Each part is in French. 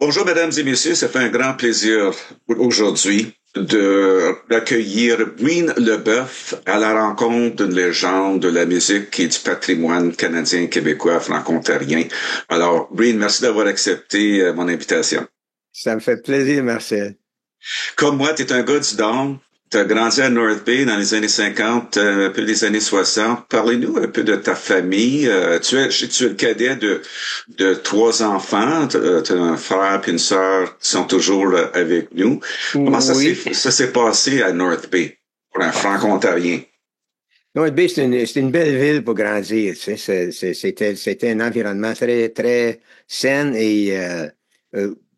Bonjour, mesdames et messieurs. Ça fait un grand plaisir aujourd'hui d'accueillir Breen Leboeuf à la rencontre d'une légende de la musique et du patrimoine canadien, québécois, franco-ontarien. Alors, Breen, merci d'avoir accepté mon invitation. Ça me fait plaisir, Marcel. Comme moi, tu es un gars du Dôme. Tu as grandi à North Bay dans les années 50, un peu les années 60. Parlez-nous un peu de ta famille. Tu es le cadet de trois enfants. Tu as un frère et une sœur qui sont toujours avec nous. Comment Oui. ça s'est passé à North Bay pour un Ah, franco-ontarien? North Bay, c'est une belle ville pour grandir. Tu sais. C'était un environnement très, très sain et,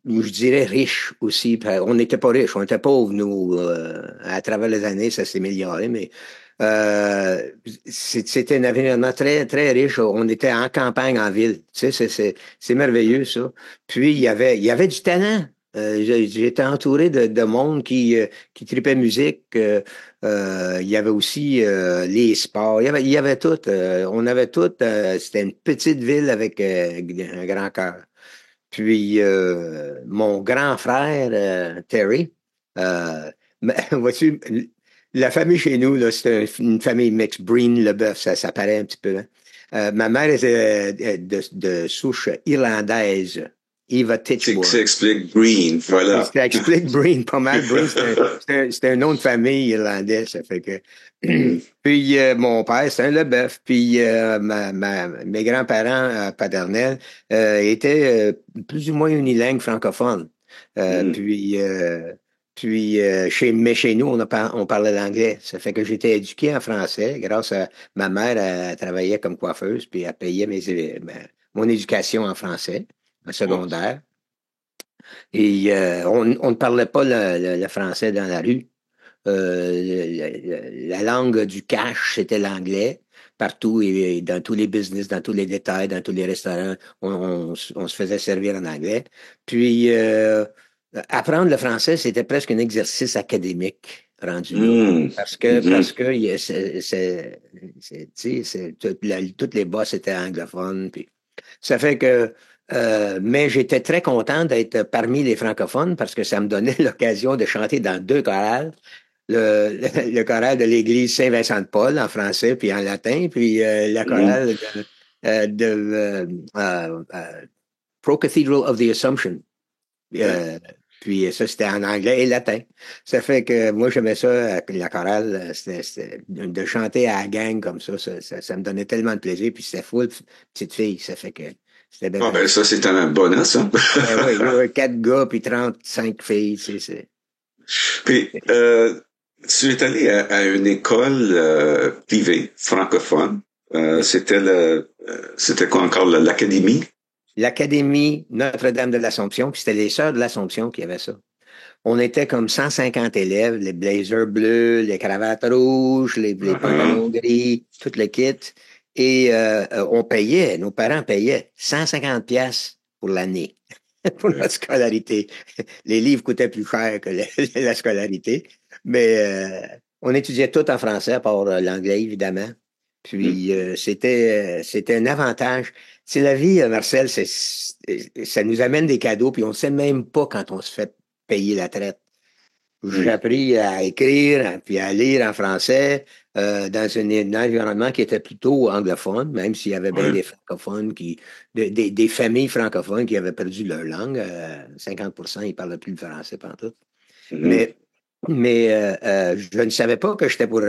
je dirais, riche aussi. On n'était pas riches, on était pauvres, nous. À travers les années, ça s'est amélioré, mais euh, c'était un environnement très, très riche. On était en campagne, en ville. Tu sais, c'est merveilleux, ça. Puis, il y avait du talent. J'étais entouré de monde qui tripait musique. Il y avait aussi les sports. Il y avait tout. On avait tout. C'était une petite ville avec un grand cœur. Puis mon grand frère, Terry, euh, vois-tu, la famille chez nous, là, c'est une famille mixte. Breen Leboeuf, ça paraît un petit peu. Hein. Ma mère était de souche irlandaise, Eva Ça Titchborne. explique Green, voilà. Ça explique Breen pas mal. Breen, c'est un nom de famille irlandais, ça fait que. Puis mon père, c'est un Leboeuf. Puis mes grands-parents paternels étaient plus ou moins unilingues francophones. Euh, Hmm. puis mais chez nous, on parlait l'anglais. Ça fait que j'étais éduqué en français grâce à ma mère. Elle travaillait comme coiffeuse, puis elle payait mon éducation en français, en Oh. secondaire. Et on ne parlait pas le français dans la rue. La langue du cash, c'était l'anglais. Partout et dans tous les business, dans tous les détails, dans tous les restaurants, on se faisait servir en anglais. Puis, apprendre le français, c'était presque un exercice académique rendu là. Hmm. Parce que tu sais, toutes les bosses étaient anglophones. Puis, ça fait que, mais j'étais très content d'être parmi les francophones parce que ça me donnait l'occasion de chanter dans deux chorales. Le choral de l'église Saint-Vincent-de-Paul en français puis en latin, puis la Hmm. chorale de Pro Cathedral of the Assumption. Ouais. Euh, puis ça, c'était en anglais et latin. Ça fait que moi, j'aimais ça, la chorale, de chanter à la gang comme ça me donnait tellement de plaisir, puis c'était full petite fille, ça fait que c'était bien Ah ben pratique. ça, c'est un bonus, hein? Ben oui, il y avait quatre gars, puis 35 filles, Puis, tu es allé à une école privée francophone. C'était quoi encore l'académie? l'Académie Notre-Dame de l'Assomption, puis c'était les Sœurs de l'Assomption qui avaient ça. On était comme 150 élèves, les blazers bleus, les cravates rouges, les Uh-huh. pantalons gris, tout le kit. Et on payait, nos parents payaient 150 pièces pour l'année, pour Ouais. notre scolarité. Les livres coûtaient plus cher que la scolarité, mais on étudiait tout en français, à part l'anglais, évidemment. Hmm. Puis c'était un avantage. C'est la vie, Marcel, ça nous amène des cadeaux, puis on ne sait même pas quand on se fait payer la traite. J'ai Hmm. appris à écrire, puis à lire en français dans un environnement qui était plutôt anglophone, même s'il y avait bien Ouais. des francophones des familles francophones qui avaient perdu leur langue. 50% ils parlaient plus le français pantoute. Mhm. Mais, mais je ne savais pas que j'étais pour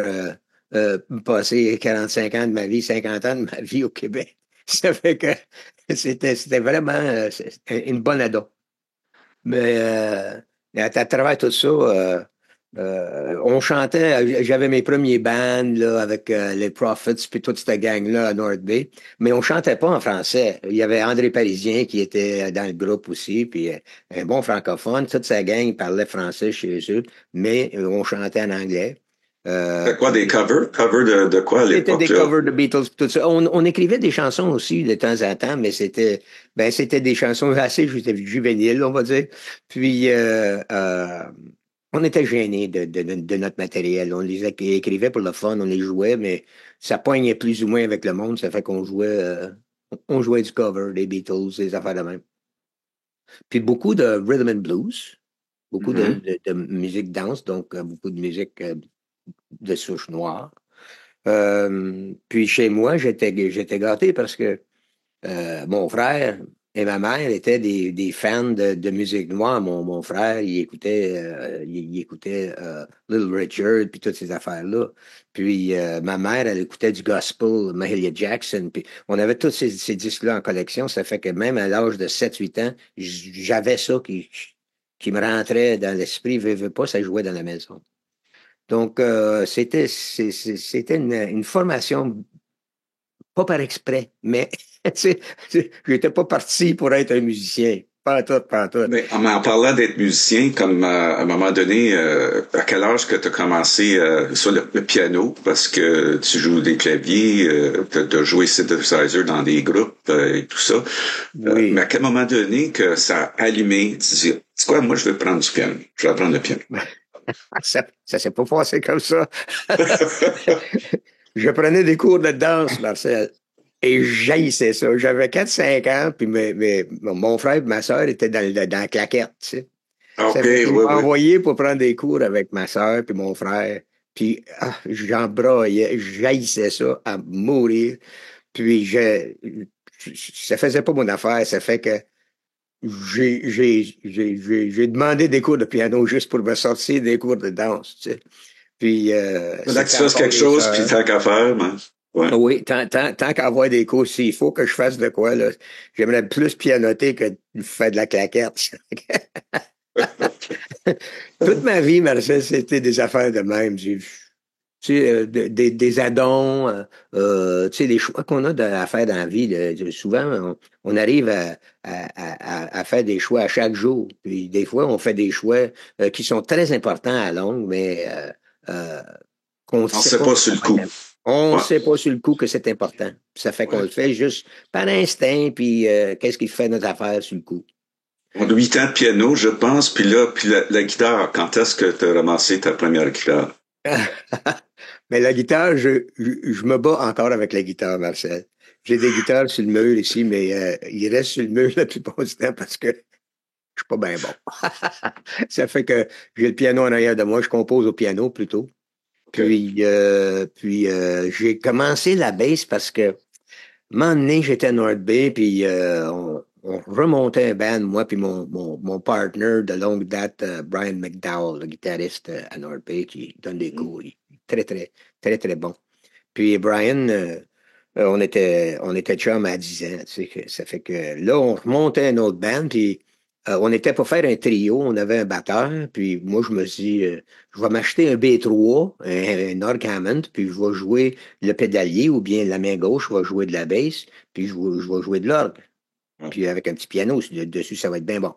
passer 45 ans de ma vie, 50 ans de ma vie au Québec. Ça fait que c'était vraiment une bonne ado. Mais à travers tout ça, on chantait. J'avais mes premiers bands là, avec les Prophets puis toute cette gang-là à North Bay. Mais on chantait pas en français. Il y avait André Parisien qui était dans le groupe aussi, puis un bon francophone. Toute sa gang parlait français chez eux, mais on chantait en anglais. C'était quoi des Puis covers? Covers de quoi à c'était l'époque, des là? covers de Beatles, tout ça. On écrivait des chansons aussi de temps en temps, mais c'était des chansons assez juvéniles, on va dire. Puis on était gênés de notre matériel. On les écrivait pour le fun, on les jouait, mais ça poignait plus ou moins avec le monde. Ça fait qu'on jouait du cover, des Beatles, des affaires de même. Puis beaucoup de rhythm and blues, beaucoup Mhm. de musique danse, donc beaucoup de musique de souche noire. Puis chez moi, j'étais gâté parce que mon frère et ma mère étaient des fans de musique noire. Mon frère, il écoutait Little Richard puis toutes ces affaires-là. Puis ma mère, elle écoutait du gospel, Mahalia Jackson. Puis on avait tous ces disques-là en collection. Ça fait que même à l'âge de 7 8 ans, j'avais ça qui me rentrait dans l'esprit. Veux pas, ça jouait dans la maison. Donc, c'était une formation pas par exprès, mais j'étais pas parti pour être un musicien. Pas en tout, pas en tout. Mais en parlant d'être musicien, comme à un moment donné, à quel âge que tu as commencé sur le piano, parce que tu joues des claviers, tu as joué synthesizer dans des groupes et tout ça. Mais à Oui. quel moment donné que ça a allumé, tu dis, c'est quoi, moi je vais prendre du piano, je vais apprendre le piano. Ça s'est pas passé comme ça. Je prenais des cours de danse, Marcel, et j'haïssais ça. J'avais 4 5 ans, puis mon frère et ma soeur étaient dans la claquette, tu sais. OK, Ça fait qu'il oui, m'a oui. envoyé pour prendre des cours avec ma soeur puis mon frère. Puis j'en broyais, j'haïssais ça à mourir. Puis ça faisait pas mon affaire. Ça fait que j'ai demandé des cours de piano juste pour me sortir des cours de danse, tu sais. Puis Là que tu c'était fasses encore quelque des chose, puis sœurs. tant qu'à faire, mais, ouais. Oui, tant qu'avoir des cours, s'il faut que je fasse de quoi, là, j'aimerais plus pianoter que de faire de la claquette. Toute ma vie, Marcel, c'était des affaires de même. Tu sais, des addons, tu sais, les choix qu'on a à faire dans la vie. Souvent, on arrive à faire des choix à chaque jour. Puis des fois, on fait des choix qui sont très importants à longue, mais qu'on ne On sait sait pas pas que sur ça le va être coup. important. On ne Ouais, sait pas sur le coup que c'est important. Ça fait qu'on ouais. le fait juste par instinct, puis qu'est-ce qui fait notre affaire sur le coup. On a 8 ans de piano, je pense, puis là, puis la guitare, quand est-ce que tu as ramassé ta première guitare? Mais la guitare, je me bats encore avec la guitare, Marcel. J'ai des guitares sur le mur ici, mais ils restent sur le mur la plupart du temps parce que je suis pas bien bon. Ça fait que j'ai le piano en arrière de moi, je compose au piano plutôt. OK. J'ai commencé la bass parce que un moment donné, j'étais à North Bay, puis on remontait un band, moi puis mon partner de longue date, Brian McDowell, le guitariste à North Bay, qui donne des cours. Il est très, très, très, très bon. Puis Brian, on était chum à 10 ans. Tu sais, ça fait que là, on remontait un autre band, puis on était pour faire un trio. On avait un batteur, puis moi, je me suis dit, je vais m'acheter un B3, un Org Hammond, puis je vais jouer le pédalier ou bien la main gauche, je vais jouer de la basse, puis je vais jouer de l'orgue. Ouais. Puis avec un petit piano dessus, ça va être bien bon.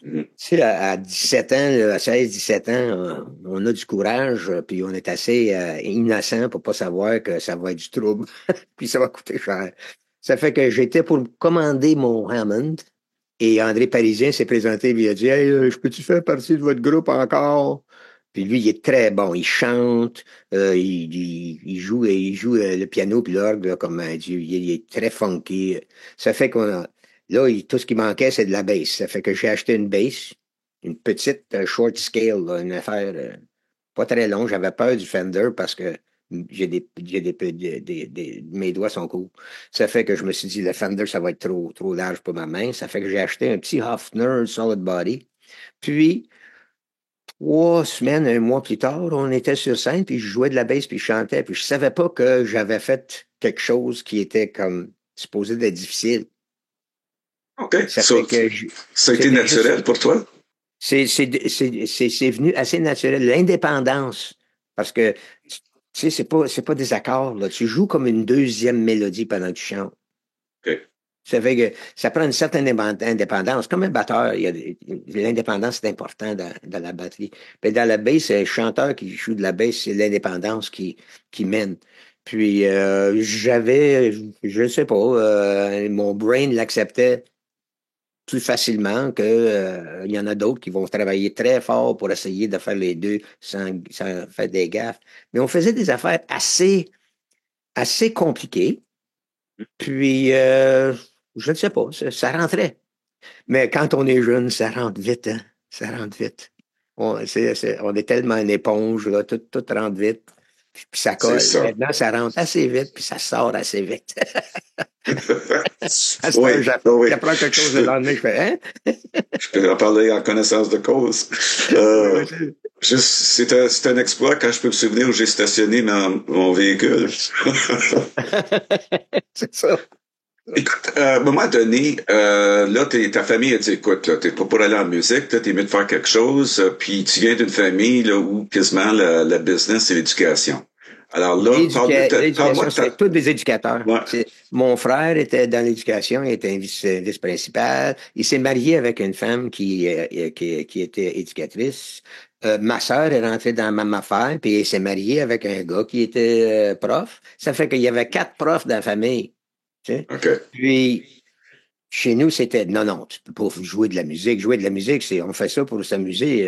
Mhm. Tu sais, à 17 ans, là, à 16, 17 ans, on a du courage, puis on est assez innocent pour pas savoir que ça va être du trouble, puis ça va coûter cher. Ça fait que j'étais pour commander mon Hammond, et André Parisien s'est présenté, il a dit, Hey, je peux-tu faire partie de votre groupe encore? Puis lui, il est très bon, il chante, il joue le piano puis l'orgue là, comme un dieu, il est très funky. Ça fait qu'on a, là, tout ce qui manquait, c'est de la bass. Ça fait que j'ai acheté une bass, une petite short scale, là, une affaire pas très longue. J'avais peur du Fender parce que mes doigts sont courts. Ça fait que je me suis dit, le Fender, ça va être trop large pour ma main. Ça fait que j'ai acheté un petit Hofner Solid Body. Puis, 3 semaines, un mois plus tard, on était sur scène, puis je jouais de la basse, puis je chantais, puis je savais pas que j'avais fait quelque chose qui était comme supposé d'être difficile. OK. Ça fait que Ça a été c'était juste, naturel pour toi? c'est venu assez naturel. L'indépendance, parce que, tu sais, c'est pas des accords, là. Tu joues comme une deuxième mélodie pendant que tu chantes. OK. Ça fait que ça prend une certaine indépendance. Comme un batteur, l'indépendance est important dans la batterie. Mais dans la bass, c'est le chanteur qui joue de la bass, c'est l'indépendance qui mène. Puis je ne sais pas, mon brain l'acceptait plus facilement que il y en a d'autres qui vont travailler très fort pour essayer de faire les deux sans faire des gaffes. Mais on faisait des affaires assez compliquées. Puis je ne sais pas, ça rentrait. Mais quand on est jeune, ça rentre vite, hein? Ça rentre vite. On est tellement une éponge, là, tout rentre vite. Puis ça C'est colle. ça. Maintenant, ça rentre assez vite, puis ça sort assez vite. À cette heure, Oui, oui. j'apprends quelque chose le lendemain, je fais, hein? Je peux en parler en connaissance de cause. Oui, Euh, oui, c'est un exploit quand je peux me souvenir où j'ai stationné mon véhicule. c'est ça. Écoute, à un moment donné, là, ta famille a dit, écoute, là, t'es pas pour aller en musique, là, t'es mieux de faire quelque chose, puis tu viens d'une famille là, où quasiment la business, c'est l'éducation. Alors là, parle-moi L'éducation, de c'était ta... tous des éducateurs. Ouais, Mon frère était dans l'éducation, il était un vice-principal. Il s'est marié avec une femme qui était éducatrice. Ma sœur est rentrée dans la même affaire, puis elle s'est mariée avec un gars qui était prof. Ça fait qu'il y avait 4 profs dans la famille. Tu sais. OK. Puis, chez nous, c'était non, non, tu peux pas jouer de la musique. Jouer de la musique, on fait ça pour s'amuser.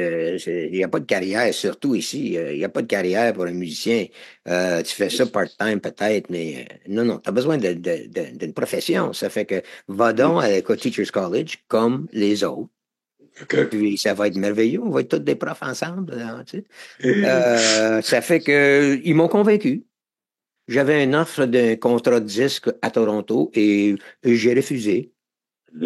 Il n'y a pas de carrière, surtout ici. Il n'y a pas de carrière pour un musicien. Tu fais ça part-time peut-être, mais non, non, tu as besoin d'une profession. Ça fait que va donc à l'école Teachers College comme les autres. OK. Puis ça va être merveilleux. On va être tous des profs ensemble. Là, tu sais. Ça fait que ils m'ont convaincu. J'avais une offre d'un contrat de disque à Toronto et j'ai refusé.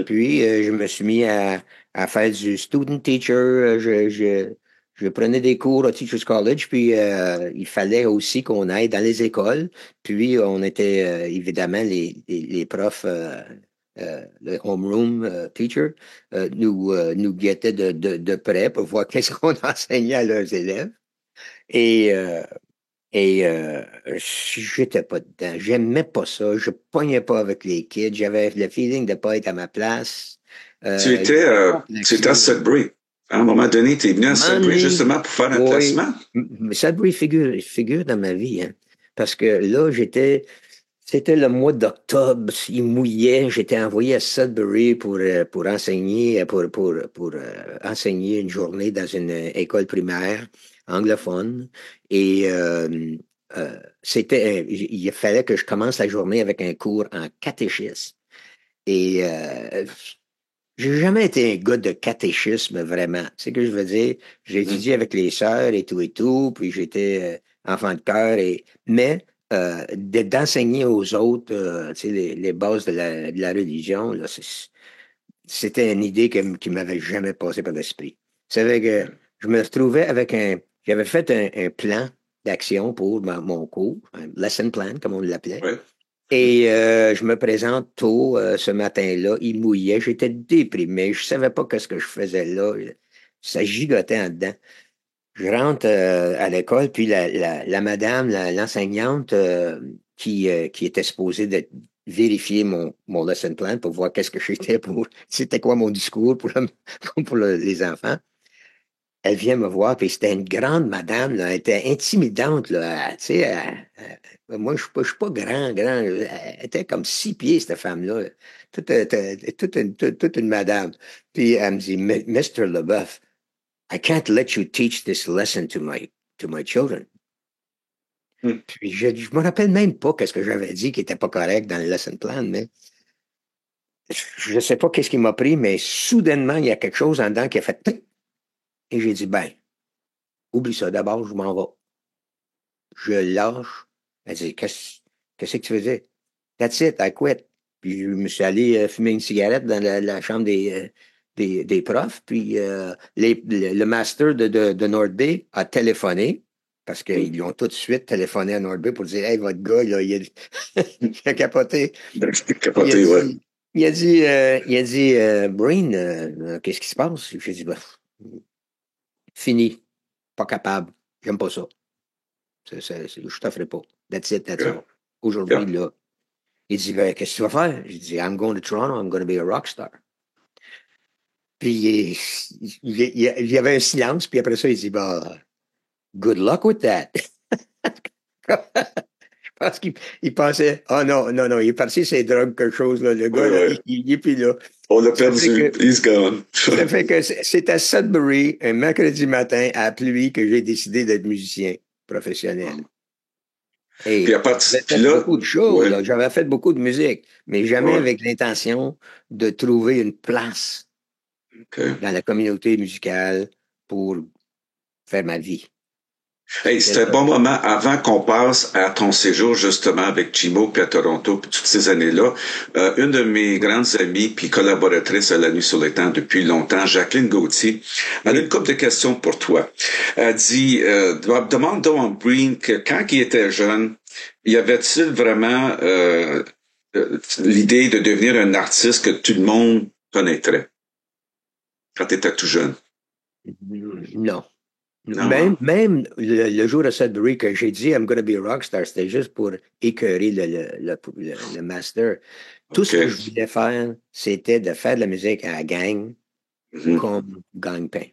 Puis, je me suis mis à faire du student teacher. Je prenais des cours au Teachers College, puis il fallait aussi qu'on aille dans les écoles. Puis, on était évidemment les profs, le homeroom teacher, nous guettaient de près pour voir qu'est-ce qu'on enseignait à leurs élèves. Et j'étais pas dedans. J'aimais pas ça. Je pognais pas avec les kids. J'avais le feeling de pas être à ma place. J'avais pas de Tu étais à connexion. Sudbury. À un moment donné, tu es venu à Sudbury Money, justement pour faire un oui. placement. Sudbury figure dans ma vie, hein. Parce que là, c'était le mois d'octobre, il mouillait, j'étais envoyé à Sudbury pour enseigner, pour enseigner une journée dans une école primaire anglophone. Et il fallait que je commence la journée avec un cours en catéchisme. Et j'ai jamais été un gars de catéchisme, vraiment. C'est ce que je veux dire. J'ai Mhm. étudié avec les sœurs et tout, puis j'étais enfant de cœur. Mais d'enseigner aux autres tu sais, les bases de la religion, là, c'était une idée qui m'avait jamais passé par l'esprit. C'est vrai que je me retrouvais avec j'avais fait un plan d'action pour mon cours, un lesson plan, comme on l'appelait. Ouais. Et je me présente tôt ce matin-là, il mouillait, j'étais déprimé, je savais pas ce que je faisais là, ça gigotait en dedans. Je rentre à l'école, puis la madame, l'enseignante qui était supposée de vérifier mon lesson plan pour voir qu'est-ce que j'étais c'était quoi mon discours les enfants. Elle vient me voir, puis c'était une grande madame, là, elle était intimidante, là, tu sais, moi, je suis pas grand, elle était comme 6 pieds, cette femme-là, toute une madame. Puis elle me dit, Mr. Leboeuf, I can't let you teach this lesson to my children. Mhm. Puis je me rappelle même pas qu'est-ce que j'avais dit qui était pas correct dans le lesson plan, mais je sais pas qu'est-ce qui m'a pris, mais soudainement, il y a quelque chose en dedans qui a fait tic. Et j'ai dit, ben, oublie ça, d'abord, je m'en vais. Je lâche. Elle dit, qu'est-ce que tu faisais? That's it, I quit. Puis je me suis allé fumer une cigarette dans la chambre des profs. Puis le master de North Bay a téléphoné parce qu'ils ont tout de suite téléphoné à North Bay pour dire, hey, votre gars, là, il a capoté. Il a Capoté, ouais. dit, il a dit, Brain, qu'est-ce qui se passe? J'ai dit, bah, fini, pas capable, j'aime pas ça. Je t'offre pas. That's it, that's Yeah. all. Aujourd'hui, Yeah. là. Il dit, ben, qu'est-ce que tu vas faire? J'ai dit, I'm going to Toronto, I'm going to be a rock star. Puis, il y avait un silence, puis après ça, il dit, bah, good luck with that. Je pense qu'il pensait, oh non, non, non, il est parti ses drogues, quelque chose, là, le Ouais, gars, là, ouais. il est plus là. On l'a Ça fait perdu. que, He's gone. ça fait que c'est à Sudbury, un mercredi matin, à pluie, que j'ai décidé d'être musicien professionnel. Puis Et à partir, j'avais puis fait là, beaucoup de shows, ouais, là. J'avais fait beaucoup de musique, mais jamais ouais, avec l'intention de trouver une place OK. dans la communauté musicale pour faire ma vie. Hey, C'était c'était un là. bon moment avant qu'on passe à ton séjour justement avec Chimo puis à Toronto puis toutes ces années-là. Une de mes grandes amies puis collaboratrices à La Nuit sur les Temps depuis longtemps, Jacqueline Gauthier, elle a une Oui. couple de questions pour toi. Elle dit, demande donc à Breen que quand il était jeune, y avait-il vraiment l'idée de devenir un artiste que tout le monde connaîtrait quand tu étais tout jeune? Non. Non, hein? Même le jour de Sudbury que j'ai dit I'm gonna be a rockstar, c'était juste pour écœurer le master. Tout ce que OK. je voulais faire, c'était de faire de la musique à la gang Mhm. comme gagne-pain.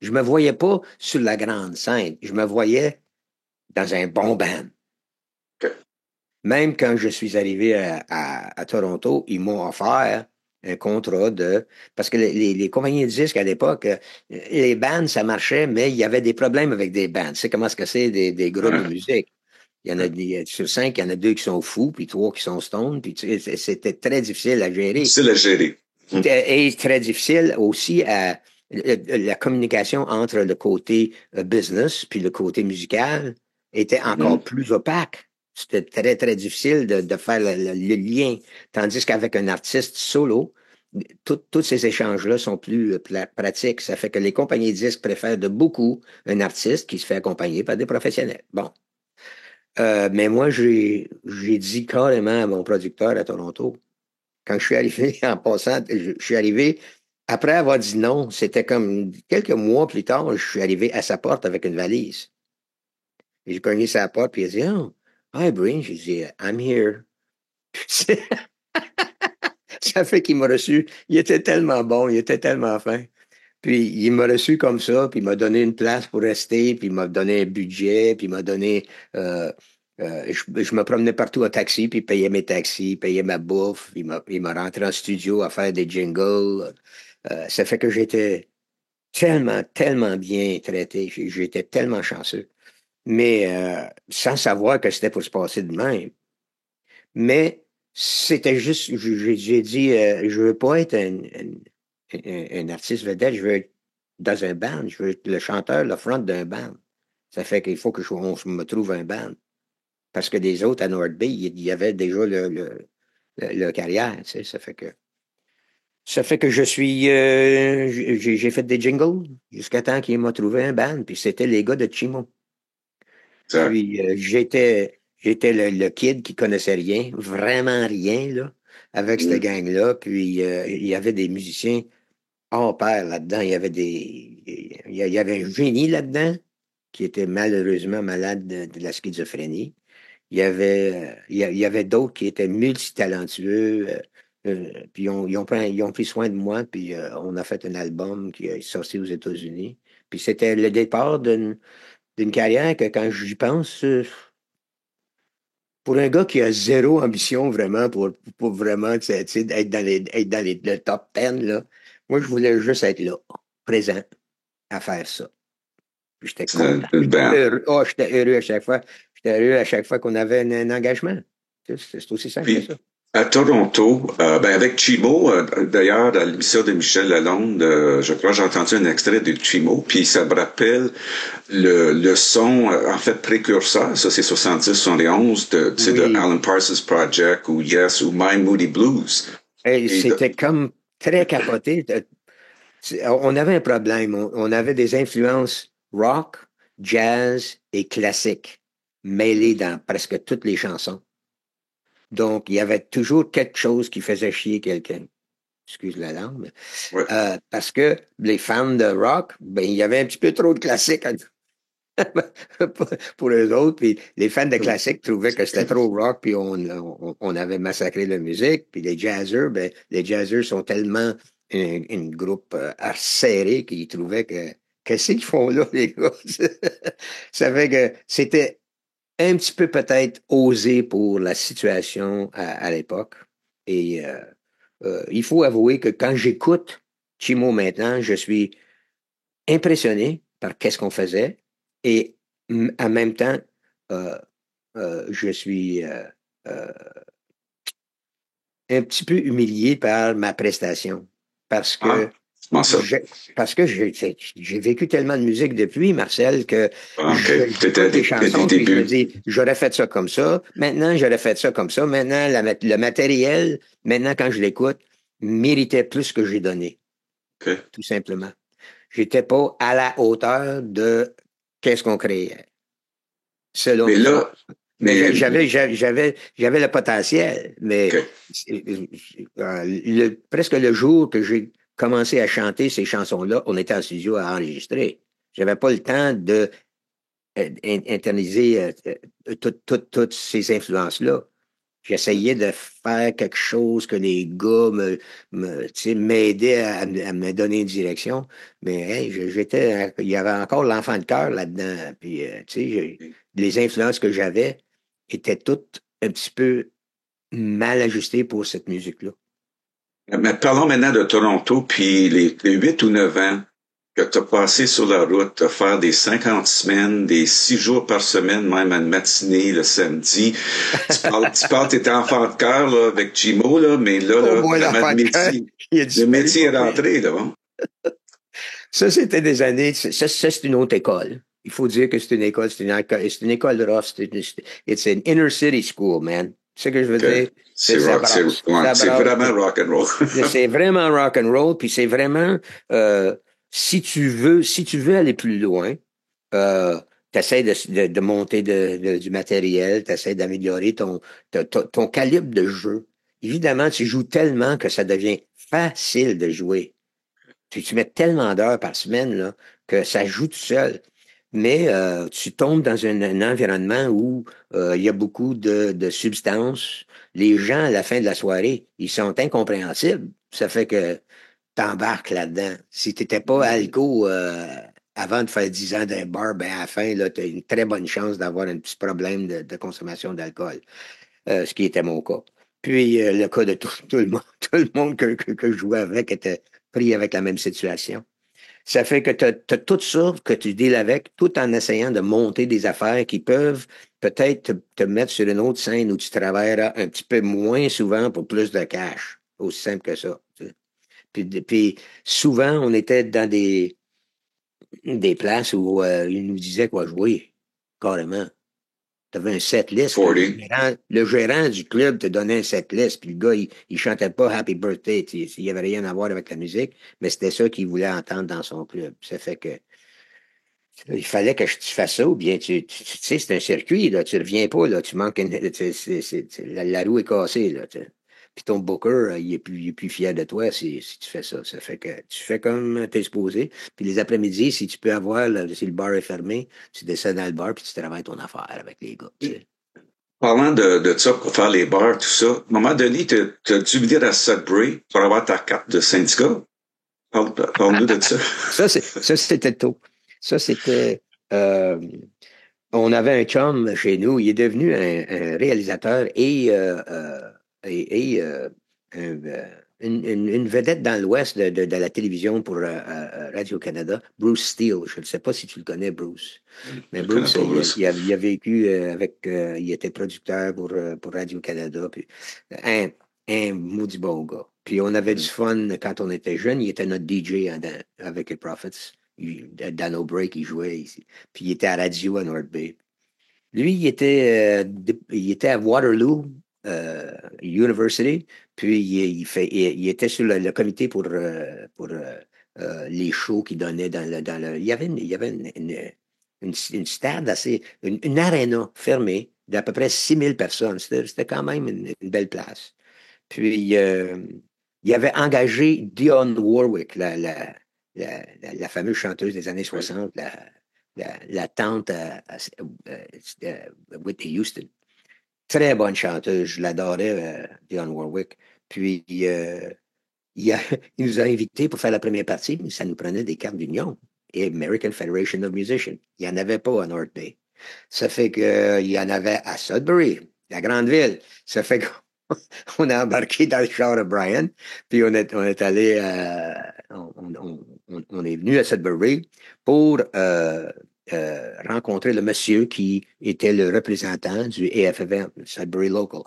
Je me voyais pas sur la grande scène. Je me voyais dans un bon band. OK. Même quand je suis arrivé à Toronto, ils m'ont offert un contrat de... Parce que les compagnies de disques à l'époque, les bands, ça marchait, mais il y avait des problèmes avec des bands. Tu sais comment est-ce que c'est des groupes de Ouais. musique? Il y en a sur cinq, il y en a deux qui sont fous, puis trois qui sont stones, puis c'était très difficile à gérer. Difficile à gérer. Mhm. Et très difficile aussi à la communication entre le côté business puis le côté musical était encore Mhm. plus opaque. C'était très, très difficile de faire le lien. Tandis qu'avec un artiste solo, tous ces échanges-là sont plus pratiques. Ça fait que les compagnies de disques préfèrent de beaucoup un artiste qui se fait accompagner par des professionnels. Bon. Mais moi, j'ai dit carrément à mon producteur à Toronto, quand je suis arrivé, en passant, je suis arrivé, après avoir dit non, c'était comme quelques mois plus tard, je suis arrivé à sa porte avec une valise. Et j'ai cogné sa porte, puis il a dit, oh, hi, Breen. J'ai dit, I'm here. Ça fait qu'il m'a reçu. Il était tellement bon, il était tellement fin. Puis il m'a reçu comme ça, puis il m'a donné une place pour rester, puis il m'a donné un budget, puis il m'a donné... je me promenais partout en taxi, puis il payait mes taxis, il payait ma bouffe, il m'a rentré en studio à faire des jingles. Ça fait que j'étais tellement, tellement bien traité. J'étais tellement chanceux. Mais sans savoir que c'était pour se passer de même. Mais c'était juste, j'ai dit, je veux pas être un artiste vedette, je veux être dans un band, je veux être le chanteur, le front d'un band. Ça fait qu'il faut que on me trouve un band. Parce que des autres à North Bay, il y avait déjà le carrière, tu sais, ça fait que je suis, j'ai fait des jingles jusqu'à temps qu'il m'a trouvé un band, puis c'était les gars de Chimo. Exact. Puis j'étais le kid qui connaissait rien, vraiment rien, là, avec cette Mhm. gang-là. Puis il y avait des musiciens hors pair là-dedans. Il y avait un génie là-dedans qui était malheureusement malade de la schizophrénie. Il y avait d'autres qui étaient multitalentueux. Puis ils ont pris soin de moi, puis on a fait un album qui est sorti aux États-Unis. Puis c'était le départ d'une carrière que quand j'y pense, pour un gars qui a zéro ambition vraiment pour vraiment tu sais, être dans le top 10, là, moi, je voulais juste être là, présent, à faire ça. Puis j'étais C'est content. une band. J'étais heureux à chaque fois. J'étais heureux à chaque fois qu'on avait un engagement. Tu sais, c'est aussi simple que Puis ça. à Toronto, ben avec Chimo, d'ailleurs, à l'émission de Michel Lalonde, je crois que j'ai entendu un extrait de Chimo, puis ça me rappelle le son, en fait, précurseur, ça c'est 70-71, tu sais, de Oui. Alan Parsons Project, ou Yes, ou My Moody Blues. Et Et c'était comme très capoté. On avait un problème. On avait des influences rock, jazz et classique mêlées dans presque toutes les chansons. Donc, il y avait toujours quelque chose qui faisait chier quelqu'un. Excuse la langue. Mais, ouais, parce que les fans de rock, ben, il y avait un petit peu trop de classique pour eux autres. Puis les fans de classique trouvaient que c'était trop rock, puis on avait massacré la musique. Puis les jazzers sont tellement un groupe serré qu'ils trouvaient que qu'est-ce qu'ils font là, les gars? Ça fait que c'était un petit peu peut-être osé pour la situation à l'époque. Et il faut avouer que quand j'écoute Chimo maintenant, je suis impressionné par qu'est-ce qu'on faisait et en même temps euh, je suis euh, un petit peu humilié par ma prestation. Parce Ah, que comment ça? j'ai, parce que j'ai vécu tellement de musique depuis, Marcel, que Ah, OK. T'étais j'écoute les à des chansons, puis je me débuts. dis, j'aurais fait ça comme ça, maintenant j'aurais fait ça comme ça, maintenant le matériel, maintenant quand je l'écoute, méritait plus que j'ai donné, OK. tout simplement. J'étais pas à la hauteur de qu'est-ce qu'on créait, selon Mais mes forces. là, Mais mais, j'avais le potentiel. Mais OK. presque le jour que j'ai commencé à chanter ces chansons-là, on était en studio à enregistrer. J'avais pas le temps de internaliser toutes ces influences-là. J'essayais de faire quelque chose que les gars tu sais, m'aidaient à me donner une direction. Mais hey, il y avait encore l'enfant de cœur là-dedans. Puis, tu sais, les influences que j'avais étaient toutes un petit peu mal ajustées pour cette musique-là. Mais parlons maintenant de Toronto, puis les 8 ou 9 ans que tu as passé sur la route, à faire des 50 semaines, des 6 jours par semaine, même une matinée le samedi. T'étais enfant de cœur, là, avec Chimo, là, mais Oh là, boy, vraiment, l'enfant de cœur, il a le disparu métier est pour vrai. rentré, là. Hein? Ça, c'était des années. C'est une autre école. Il faut dire que c'est une école, c'est une école de rock. It's an inner city school, man. C'est ce que je veux Que dire. Ça brasse. ouais, Ça c'est brasse. vraiment rock and roll. C'est vraiment rock and roll, puis c'est vraiment si tu veux aller plus loin, t'essaies de monter du matériel, t'essaies d'améliorer ton calibre de jeu. Évidemment, tu joues tellement que ça devient facile de jouer. Tu mets tellement d'heures par semaine là, que ça joue tout seul. Mais tu tombes dans un environnement où il y a beaucoup de substances. Les gens, à la fin de la soirée, ils sont incompréhensibles. Ça fait que t'embarques là-dedans. Si t'étais pas alco avant de faire 10 ans d'un bar, ben à la fin, là, tu as une très bonne chance d'avoir un petit problème de consommation d'alcool, ce qui était mon cas. Puis le cas de tout le monde, tout le monde que je jouais avec était pris avec la même situation. Ça fait que tu as, tout ça que tu deals avec, tout en essayant de monter des affaires qui peuvent peut-être te mettre sur une autre scène où tu travailleras un petit peu moins souvent pour plus de cash. Aussi simple que ça. Tu sais. Puis souvent, on était dans des places où ils nous disaient quoi jouer, carrément. Tu avais un set list que 40. le gérant du club te donnait un set list, puis le gars, il chantait pas Happy Birthday, il n'y avait rien à voir avec la musique, mais c'était ça qu'il voulait entendre dans son club. Ça fait que il fallait que je fasse ça, ou bien tu sais, c'est un circuit, là, tu reviens pas, là, tu manques la roue est cassée, là, puis ton booker, il est plus fier de toi si tu fais ça. Ça fait que tu fais comme t'es supposé. Puis les après-midi, si tu peux avoir, là, si le bar est fermé, tu descends dans le bar puis tu travailles ton affaire avec les gars. Tu sais. Parlant de ça, pour faire les bars, tout ça, à un moment donné, t'as dû venir à Sudbury pour avoir ta carte de syndicat. Parle-nous de ça. Ça, c'était tôt. Ça, c'était. On avait un chum chez nous. Il est devenu un réalisateur et une vedette dans l'Ouest de la télévision pour Radio-Canada, Bruce Steele. Je ne sais pas si tu le connais, Bruce. Mais Je connais Bruce, pas Bruce. il a vécu il était producteur pour Radio-Canada. Puis, un, un maudit bon gars. Puis on avait du fun quand on était jeune. Il était notre DJ avec les Prophets. Dans nos breaks, il jouait ici. Puis il était à radio à North Bay. Lui, il était à Waterloo University, puis il était sur le comité pour les shows qu'il donnait il y avait une stade une aréna fermée d'à peu près 6 000 personnes. C'était quand même une belle place. Puis, il avait engagé Dionne Warwick, la fameuse chanteuse des années Oui. 60, la tante Whitney Houston. Très bonne chanteuse, je l'adorais, Dionne Warwick. Puis, il nous a invités pour faire la première partie, mais ça nous prenait des cartes d'union et American Federation of Musicians. Il n'y en avait pas à North Bay. Ça fait qu'il y en avait à Sudbury, la grande ville. Ça fait qu'on a embarqué dans le char de Brian, puis on est allé, on est venu à Sudbury pour rencontré le monsieur qui était le représentant du AFFM, Sudbury Local.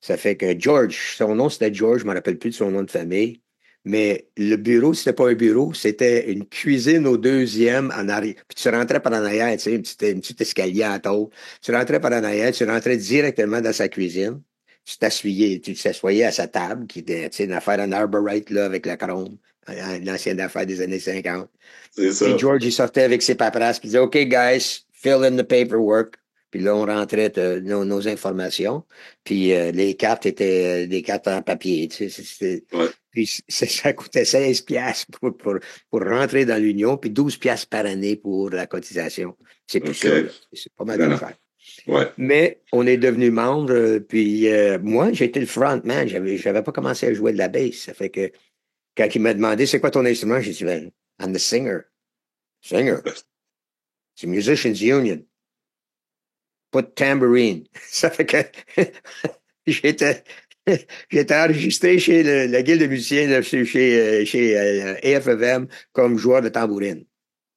Ça fait que George, son nom c'était George, je me rappelle plus de son nom de famille, mais le bureau, c'était pas un bureau, c'était une cuisine au deuxième en arrière. Puis tu rentrais par en arrière, tu sais, une petite escalier à tôle. Tu rentrais par en arrière, tu rentrais directement dans sa cuisine. Tu t'assoyais à sa table, qui était, tu sais, une affaire en Arborite, là, avec la chrome, une ancienne affaire des années 50. C'est Puis ça. George, il sortait avec ses paperasses, puis il disait, OK, guys, fill in the paperwork. Puis là, on rentrait nos informations. Puis les cartes étaient des cartes en papier. Tu sais, Ouais. puis ça coûtait 16 piastres pour rentrer dans l'Union, puis 12 piastres par année pour la cotisation. C'est plus OK. ça, là. C'est pas mal Non, non. d'affaires. Ouais. Mais on est devenu membre, puis moi, j'étais le frontman. J'avais pas commencé à jouer de la bass. Ça fait que quand il m'a demandé c'est quoi ton instrument, j'ai dit, ben, I'm the singer. Singer. C'est Musicians Union. Pas de tambourine. Ça fait que j'étais j'étais enregistré chez la Guilde de musiciens, là, chez AFFM comme joueur de tambourine.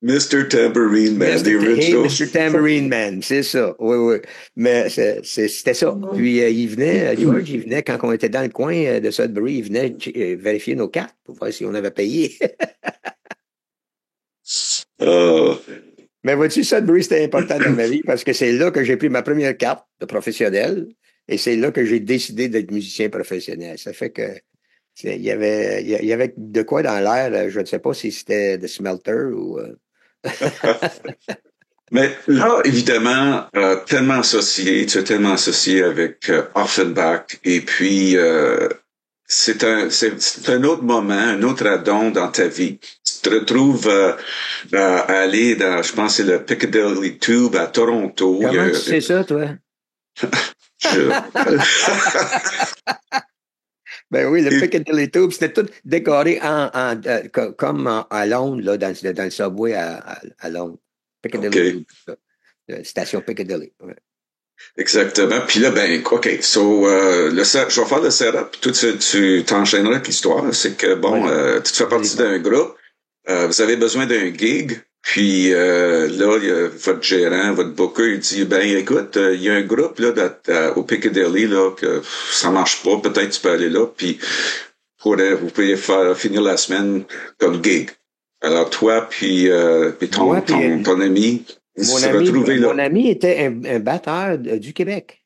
Mr. Tambourine Man, the Hey, original. Mr. Tambourine Man, c'est ça. Oui, oui. Mais c'était ça. Puis il venait, George, il venait quand on était dans le coin de Sudbury, il venait vérifier nos cartes pour voir si on avait payé. Euh, Mais vois-tu, Sudbury, c'était important dans ma vie parce que c'est là que j'ai pris ma première carte de professionnel et c'est là que j'ai décidé d'être musicien professionnel. Ça fait que il y avait de quoi dans l'air, je ne sais pas si c'était de Smelter ou... Mais là, évidemment, tu es tellement associé avec Offenbach, et puis c'est un autre moment, un autre addon dans ta vie. Tu te retrouves à aller dans, je pense, que c'est le Piccadilly Tube à Toronto. Comment tu sais ça, toi? Je- Ben oui, le Et- Piccadilly Tube, c'était tout décoré comme à Londres, là, dans le subway à Londres. Piccadilly OK. Tube, ça. Station Piccadilly. Ouais. Exactement. Puis là, ben, OK. So, je vais faire le setup, puis tu t'enchaîneras avec l'histoire. C'est que, bon, Vas-y, tu fais vas-y partie donc. d'un groupe, vous avez besoin d'un gig, puis là, il y a votre gérant, votre booker, il dit, ben, écoute, il y a un groupe, là, au Piccadilly, là, que ça marche pas, peut-être tu peux aller là, puis vous pouvez finir la semaine comme gig. Alors, toi, puis Moi, puis ton ami, ils se sont retrouvés là. mon ami était un batteur du Québec.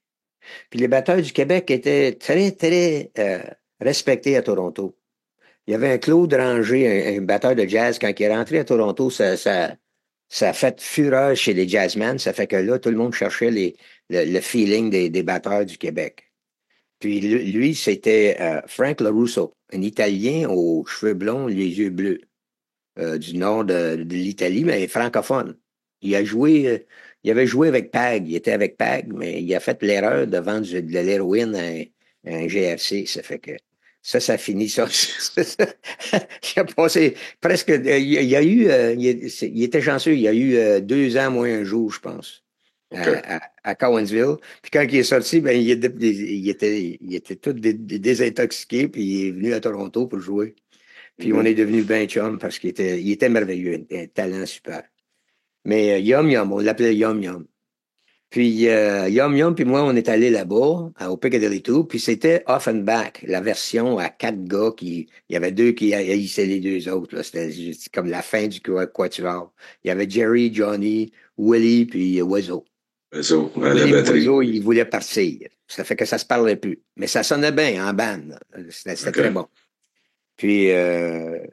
Puis les batteurs du Québec étaient très, très respectés à Toronto. Il y avait un Claude Ranger, un batteur de jazz, quand il est rentré à Toronto, ça a fait fureur chez les jazzmen. Ça fait que là, tout le monde cherchait le feeling des batteurs du Québec. Puis lui, c'était Frank LaRusso, un Italien aux cheveux blonds, les yeux bleus, du nord de l'Italie, mais francophone. Il avait joué avec PAG, il était avec PAG, mais il a fait l'erreur de vendre de l'héroïne à un GRC. Ça fait que ça finit ça. Il a passé presque, il y a eu, il était chanceux, il y a eu 2 ans moins un jour, je pense, OK. à Cowansville. Puis quand il est sorti, ben, il était tout désintoxiqué, puis il est venu à Toronto pour jouer. Puis on est Mhm. devenu ben chum parce il était merveilleux, un talent super. Mais Yum Yum, on l'appelait Yum Yum. Puis Yum Yum, puis moi, on est allé là-bas, au Piccadilly Tube, puis c'était Offenbach, la version à 4 gars il y avait 2 qui haïssaient les 2 autres, là. C'était juste comme la fin du quatuor. Il y avait Jerry, Johnny, Willie, puis Oiseau. Réseau, à la Willie batterie. Oiseau, il voulait partir. Ça fait que ça se parlait plus. Mais ça sonnait bien en bande. C'était très OK. bon. Puis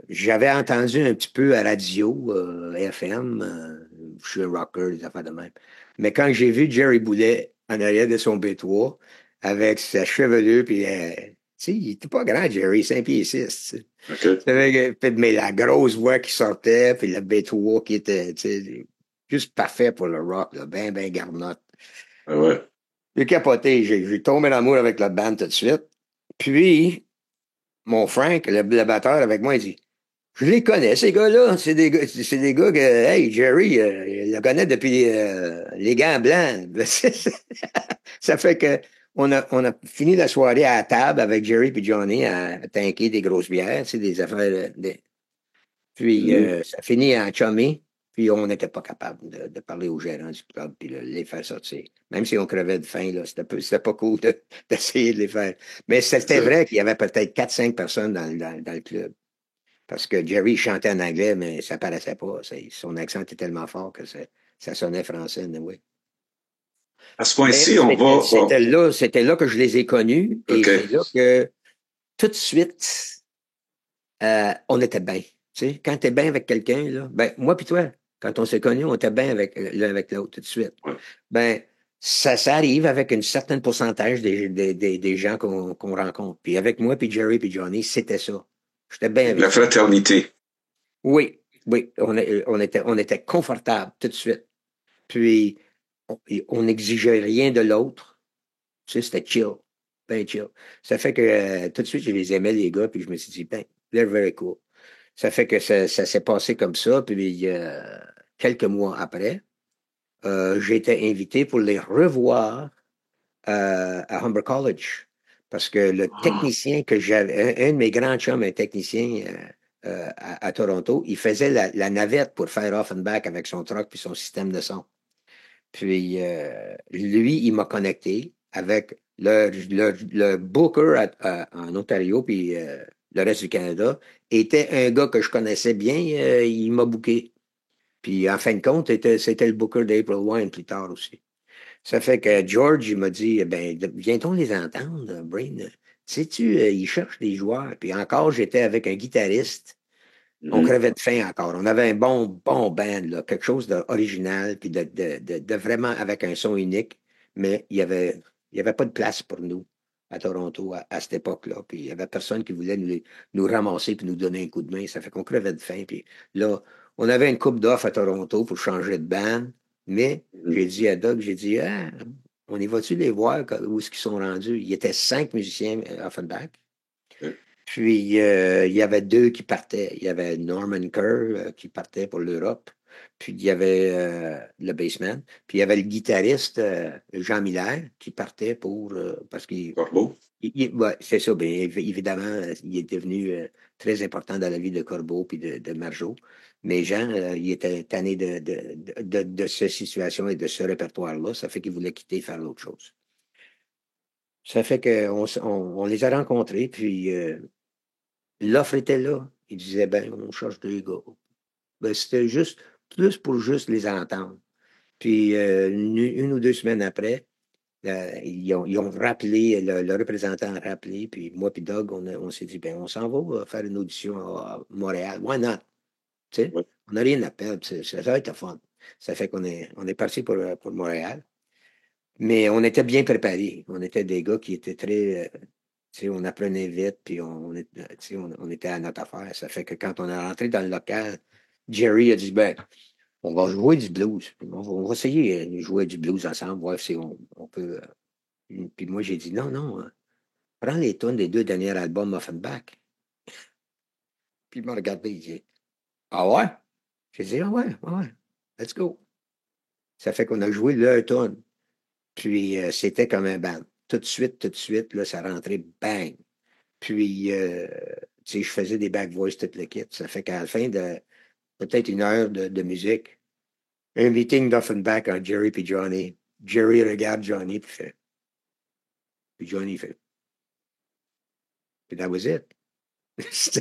j'avais entendu un petit peu à radio, FM, je suis un rocker, des affaires de même. Mais quand j'ai vu Jerry Boulet en arrière de son B3, avec sa chevelure, puis tu sais, il était pas grand, Jerry, 5 pieds 6. Tu sais. OK. Mais la grosse voix qui sortait, puis le B3 qui était, tu sais, juste parfait pour le rock, là, ben, ben garnotte. Ah ouais. J'ai capoté, j'ai tombé en amour avec la bande tout de suite. Puis, mon Frank, le batteur avec moi, il dit, je les connais, ces gars-là. C'est des gars que, hey, Jerry, il le connaît depuis les gants blancs. Ça fait que on a fini la soirée à la table avec Jerry et Johnny à tanker des grosses bières, tu sais, des affaires. Puis Mhm. ça finit en chummy. Puis on n'était pas capable de parler aux gérants du club puis de les faire sortir. Même si on crevait de faim, là, c'était pas cool d'essayer de les faire. Mais c'était Ça. vrai qu'il y avait peut-être 4-5 personnes dans le club. Parce que Jerry chantait en anglais, mais ça paraissait pas. Son accent était tellement fort que ça sonnait français, oui. À ce Mais point-ci, on va. c'était là que je les ai connus et OK. c'est là que tout de suite, on était bien. Tu sais, quand tu es bien avec quelqu'un, là, ben, moi puis toi, quand on s'est connus, on était bien avec l'un avec l'autre tout de suite. Ouais. Ben, ça arrive avec une certaine pourcentage des gens qu'on rencontre. Puis avec moi, puis Jerry, puis Johnny, c'était ça. J'étais bien avec La eux. fraternité. Oui, oui, on était confortable tout de suite. Puis, on n'exigeait rien de l'autre. Tu sais, c'était chill. Ben chill. Ça fait que tout de suite, je les aimais, les gars, puis je me suis dit, ben, they're very cool. Ça fait que ça s'est passé comme ça, puis quelques mois après, j'ai été invité pour les revoir à Humber College. Parce que le Ah, technicien que j'avais, un de mes grands chums, un technicien à Toronto, il faisait la navette pour faire Offenbach avec son truck puis son système de son. Puis lui, il m'a connecté avec le booker en Ontario, puis le reste du Canada, était un gars que je connaissais bien, il m'a booké. Puis en fin de compte, c'était le booker d'April Wine plus tard aussi. Ça fait que George, il m'a dit, ben, viens-t-on les entendre, Brain? Sais-tu, ils cherchent des joueurs. Puis encore, j'étais avec un guitariste. On mhm. crevait de faim encore. On avait un bon band, là, quelque chose d'original, puis de vraiment avec un son unique. Mais il y avait pas de place pour nous à Toronto à cette époque-là. Puis il y avait personne qui voulait nous ramasser puis nous donner un coup de main. Ça fait qu'on crevait de faim. Puis là, on avait une coupe d'offres à Toronto pour changer de band. Mais j'ai dit à Doug, j'ai dit, ah, on y va-tu les voir où est-ce qu'ils sont rendus? Il y était 5 musiciens Offenbach. Puis, il y avait deux qui partaient. Il y avait Norman Kerr qui partait pour l'Europe. Puis, il y avait le bassman. Puis, il y avait le guitariste Jean Miller qui partait pour... parce qu'il... Corbeau. Ouais, c'est ça. Bien, évidemment, il est devenu très important dans la vie de Corbeau puis de Margeau. Mais Jean, il était tanné de cette situation et de ce répertoire-là. Ça fait qu'il voulait quitter et faire l'autre chose. Ça fait qu'on les a rencontrés, puis... l'offre était là. Il disait, ben, on cherche deux gars. Ben, c'était juste, plus pour juste les entendre. Puis, une ou deux semaines après, ils ont rappelé, le représentant a rappelé, puis moi puis Doug, on s'est dit, ben, on s'en va faire une audition à Montréal. Why not? Tu sais, Ouais. on n'a rien à perdre. Ça va être fun. Ça fait on est parti pour Montréal. Mais on était bien préparés. On était des gars qui étaient très, tu sais, on apprenait vite, puis tu sais, on était à notre affaire. Ça fait que quand on est rentré dans le local, Jerry a dit, ben, on va jouer du blues. On va essayer de jouer du blues ensemble, voir si on peut. Puis moi, j'ai dit, non, non, prends les tunes des deux derniers albums Offenbach. Puis il m'a regardé, il dit, ah ouais? J'ai dit, ah ouais, ah ouais, let's go. Ça fait qu'on a joué le tune. Puis c'était comme un band. Tout de suite, là, ça rentrait bang. Puis, tu sais, je faisais des back voice toute le kit. Ça fait qu'à la fin de peut-être une heure de musique, un meeting d'Offenbach en Jerry puis Johnny. Jerry regarde Johnny puis fait. Puis Johnny fait. Puis that was it.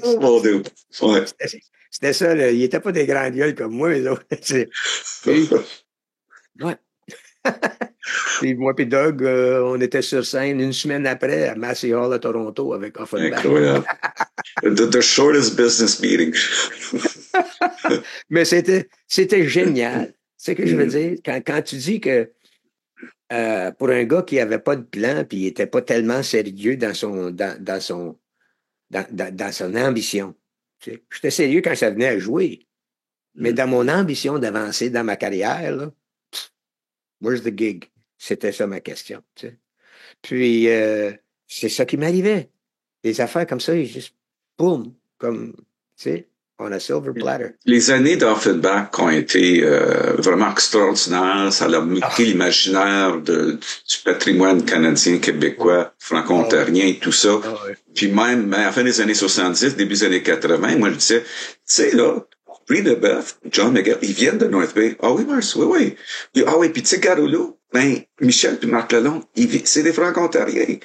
Oh mon Dieu. Ouais. C'était ça, là. Il était pas des grandes gueules comme moi, mais autres. Puis, ouais. Puis moi puis Doug, on était sur scène une semaine après à Massey Hall à Toronto avec Offenbach. Incroyable. The shortest business meeting. Mais c'était génial. C'est ce que je veux dire. Quand tu dis que pour un gars qui avait pas de plan puis il était pas tellement sérieux dans son ambition. Tu sais. J'étais sérieux quand ça venait à jouer. Mais dans mon ambition d'avancer dans ma carrière, là, where's the gig? C'était ça ma question. Tu sais. Puis c'est ça qui m'arrivait. Des affaires comme ça, juste boum, comme tu sais, on a silver platter. Les années d'Offenbach ont été vraiment extraordinaires. Ça a marqué l'imaginaire du patrimoine canadien, québécois, franco-ontarien et tout ça. Ah ouais. Puis même à la fin des années 70, début des années 80, moi je disais, tu sais là, Brie de Bœuf, John McGill, ils viennent de North Bay. Ah oui, Mars, oui, oui. Ah oui, puis tu sais, Garolo, ben, Michel puis Marc Lalonde, c'est des Franco-Ontariens.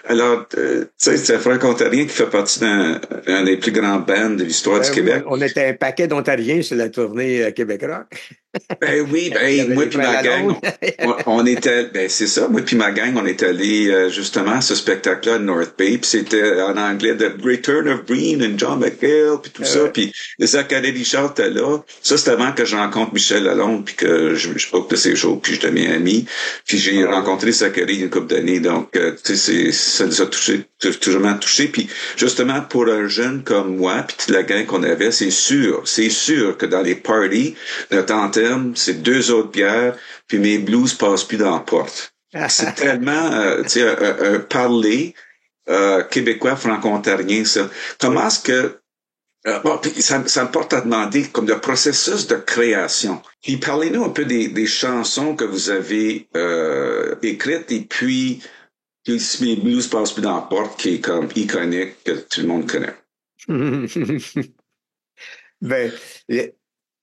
Alors, tu sais, c'est un Franco-Ontarien qui fait partie d'un des plus grands bands de l'histoire du Ben oui, Québec. on était un paquet d'Ontariens sur la tournée Québec Rock. Ben oui, Il y ben avait moi les puis frères ma gang, Lalonde. on était, ben c'est ça, moi puis ma gang, on est allé justement à ce spectacle-là de North Bay, puis c'était en anglais The Return of Breen and John McGill, puis tout ça, Ouais. puis Zachary Richard était là. Ça c'était avant que je rencontre Michel Lalonde, puis que je book de ses jours, puis je deviens ami. Puis j'ai Ah oui. rencontré Zachary une couple d'années, donc tu sais, ça nous a touché, toujours touché. Puis justement pour un jeune comme moi, puis toute la gang qu'on avait, c'est sûr que dans les parties, notre anthem, c'est deux autres bières, puis mes blues passent plus dans la porte. C'est tellement, tu sais, un parler québécois franco-ontarien, ça. Comment est-ce que bon, puis ça me porte à demander comme le processus de création. Puis parlez-nous un peu des chansons que vous avez écrites et puis si mes blues passent plus dans la porte, qui est comme iconique, que tout le monde connaît. Ben, le-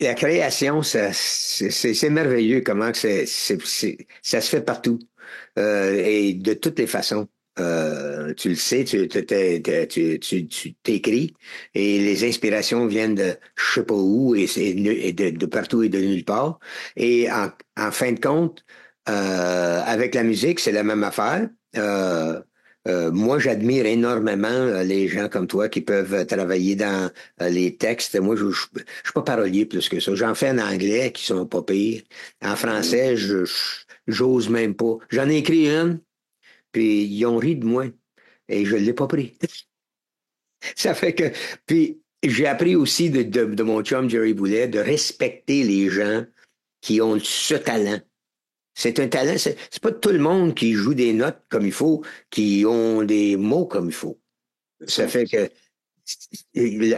la création, c'est merveilleux comment que ça se fait partout et de toutes les façons. Tu le sais, tu t'écris et les inspirations viennent de je sais pas où et de partout et de nulle part. Et en fin de compte, avec la musique, c'est la même affaire. Moi, j'admire énormément les gens comme toi qui peuvent travailler dans les textes. Moi, je suis pas parolier plus que ça. J'en fais en anglais qui sont pas pires. En français, j'ose même pas. J'en ai écrit une, puis ils ont ri de moi et je l'ai pas pris. Ça fait que, puis j'ai appris aussi de mon chum Jerry Boulet de respecter les gens qui ont ce talent. C'est un talent, c'est pas tout le monde qui joue des notes comme il faut, qui ont des mots comme il faut. C'est Ça ça. fait que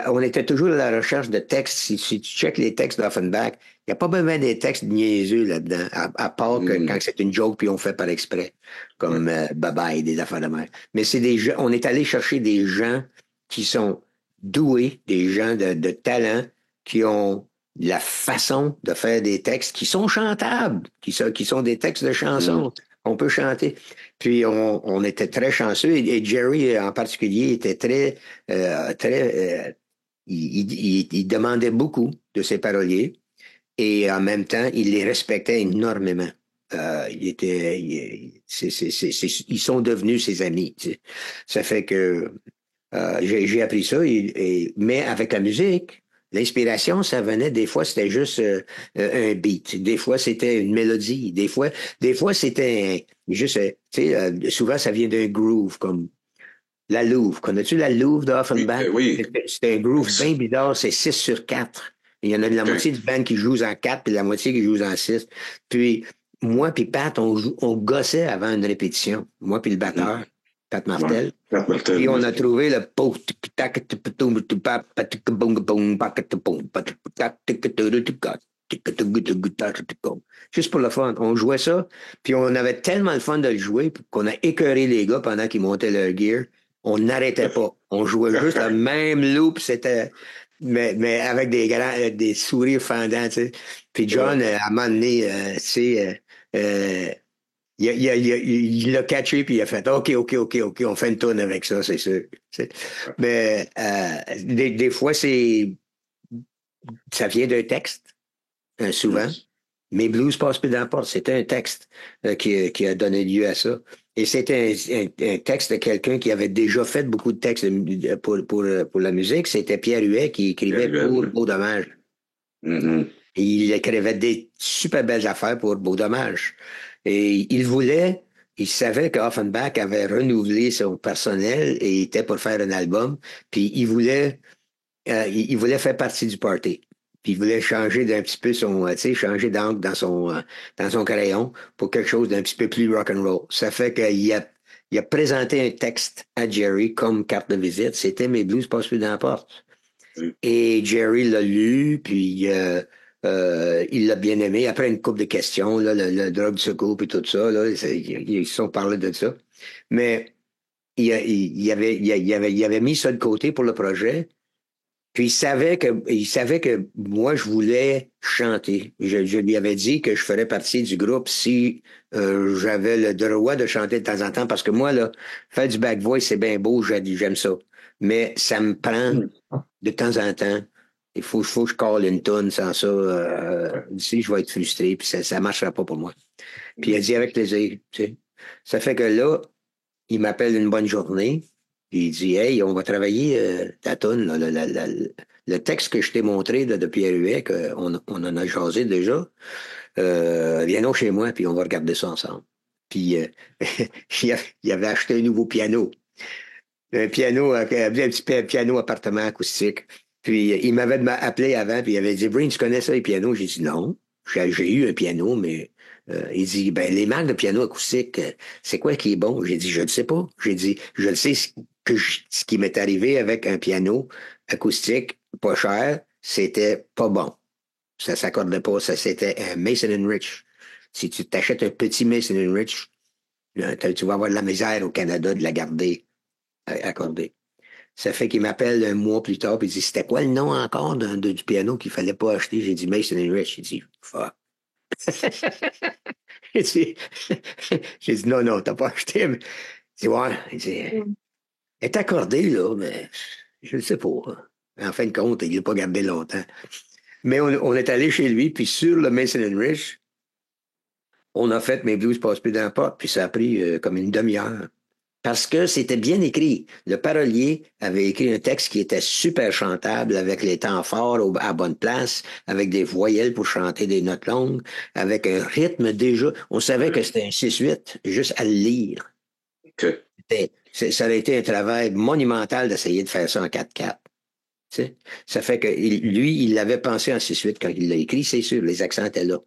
on était toujours à la recherche de textes. Si tu checkes les textes d'Offenbach, il n'y a pas besoin des textes niaiseux là-dedans, à part que quand Mm, c'est une joke puis on fait par exprès, ouais. comme Bye-bye, des affaires de mer. Mais c'est des gens, on est allé chercher des gens qui sont doués, des gens de talent, qui ont la façon de faire des textes qui sont chantables, qui sont des textes de Mm, chansons. On peut chanter. Puis on était très chanceux et Jerry en particulier était il demandait beaucoup de ses paroliers et en même temps, il les respectait énormément. Il était, ils sont devenus ses amis. Tu sais. Ça fait que j'ai appris ça, mais avec la musique, l'inspiration, ça venait, des fois, c'était juste un beat. Des fois, c'était une mélodie. Des fois c'était juste, tu sais, souvent, ça vient d'un groove, comme la Louve. Connais-tu la Louve oui, d'Offenbach? oui. C'est un groove bien bizarre, c'est 6 sur 4. Il y en a de la OK. moitié du band qui joue en 4 puis la moitié qui joue en 6. Puis, moi puis Pat, on gossait avant une répétition. Moi puis le Mhm. batteur, Pat Ouais. Martel. Pat Martel, Puis on ouais. a trouvé le juste pour le fun. On jouait ça, puis on avait tellement le fun de le jouer qu'on a écœuré les gars pendant qu'ils montaient leur gear. On n'arrêtait pas. On jouait juste le même loop, c'était mais avec des sourires fendants, tu sais. Puis Ouais. John, à un moment donné, tu sais, il l'a catché puis il a fait OK, on fait une tourne avec ça, c'est sûr. C'est- Mais des fois, ça vient d'un texte, Mm. souvent. Mes blues passent plus dans la porte. C'était un texte qui a donné lieu à ça. Et c'était un texte de quelqu'un qui avait déjà fait beaucoup de textes pour la musique. C'était Pierre Huet qui écrivait Gabriel, pour ouais. Beau Dommage. Mhm. Et il écrivait des super belles affaires pour Beau Dommage. Et il savait qu'Offenbach avait renouvelé son personnel et était pour faire un album. Puis il voulait faire partie du party. Puis il voulait changer d'un petit peu tu sais, changer d'encre dans son crayon pour quelque chose d'un petit peu plus rock and roll. Ça fait il a présenté un texte à Jerry comme carte de visite. C'était Mes blues passent plus dans la porte. Oui. Et Jerry l'a lu, puis il l'a bien aimé. Après une couple de questions, là, le drug secours et tout ça, là, ils se sont parlé de ça. Mais il avait mis ça de côté pour le projet. Puis il savait que moi, je voulais chanter. Je lui avais dit que je ferais partie du groupe si j'avais le droit de chanter de temps en temps, parce que moi, là, faire du back voice, c'est bien beau, j'aime ça. Mais ça me prend de temps en temps. Il faut que je colle une tonne sans ça. D'ici, je vais être frustré, puis ça ne marchera pas pour moi. Puis il a dit avec plaisir, tu sais. Ça fait que là, il m'appelle une bonne journée, puis il dit, hey, on va travailler ta toune, là, le texte que je t'ai montré là, de Pierre Huet, on en a jasé déjà, viens-donc chez moi, puis on va regarder ça ensemble. Puis il avait acheté un nouveau piano. Un piano, un petit piano appartement acoustique. Puis il m'avait appelé avant, puis il avait dit, Brain, tu connais ça, les pianos? J'ai dit non. J'ai eu un piano, mais il dit, ben les marques de piano acoustique, c'est quoi qui est bon? J'ai dit, je ne sais pas. J'ai dit, je le sais, ce qui m'est arrivé avec un piano acoustique pas cher, c'était pas bon. Ça s'accordait pas. Ça, c'était un Mason Rich. Si tu t'achètes un petit Mason Rich, tu vas avoir de la misère au Canada de la garder accordée. Ça fait qu'il m'appelle un mois plus tard, puis il dit, c'était quoi le nom encore du piano qu'il fallait pas acheter? J'ai dit, Mason Rich. Il dit, fuck. J'ai dit, j'ai dit, non, t'as pas acheté. Il dit, ouais. Il dit, elle est accordé, là, mais je ne sais pas. En fin de compte, il l'a pas gardé longtemps. Mais on est allé chez lui, puis sur le Mason Rich, on a fait Mes blues passent plus dans la porte, puis ça a pris comme une demi-heure. Parce que c'était bien écrit. Le parolier avait écrit un texte qui était super chantable, avec les temps forts à bonne place, avec des voyelles pour chanter des notes longues, avec un rythme déjà. On savait que c'était un 6-8, juste à le lire. Que, Ça aurait été un travail monumental d'essayer de faire ça en 4-4. Tu sais? Ça fait que lui, il l'avait pensé en 6-8 quand il l'a écrit, c'est sûr, les accents étaient là.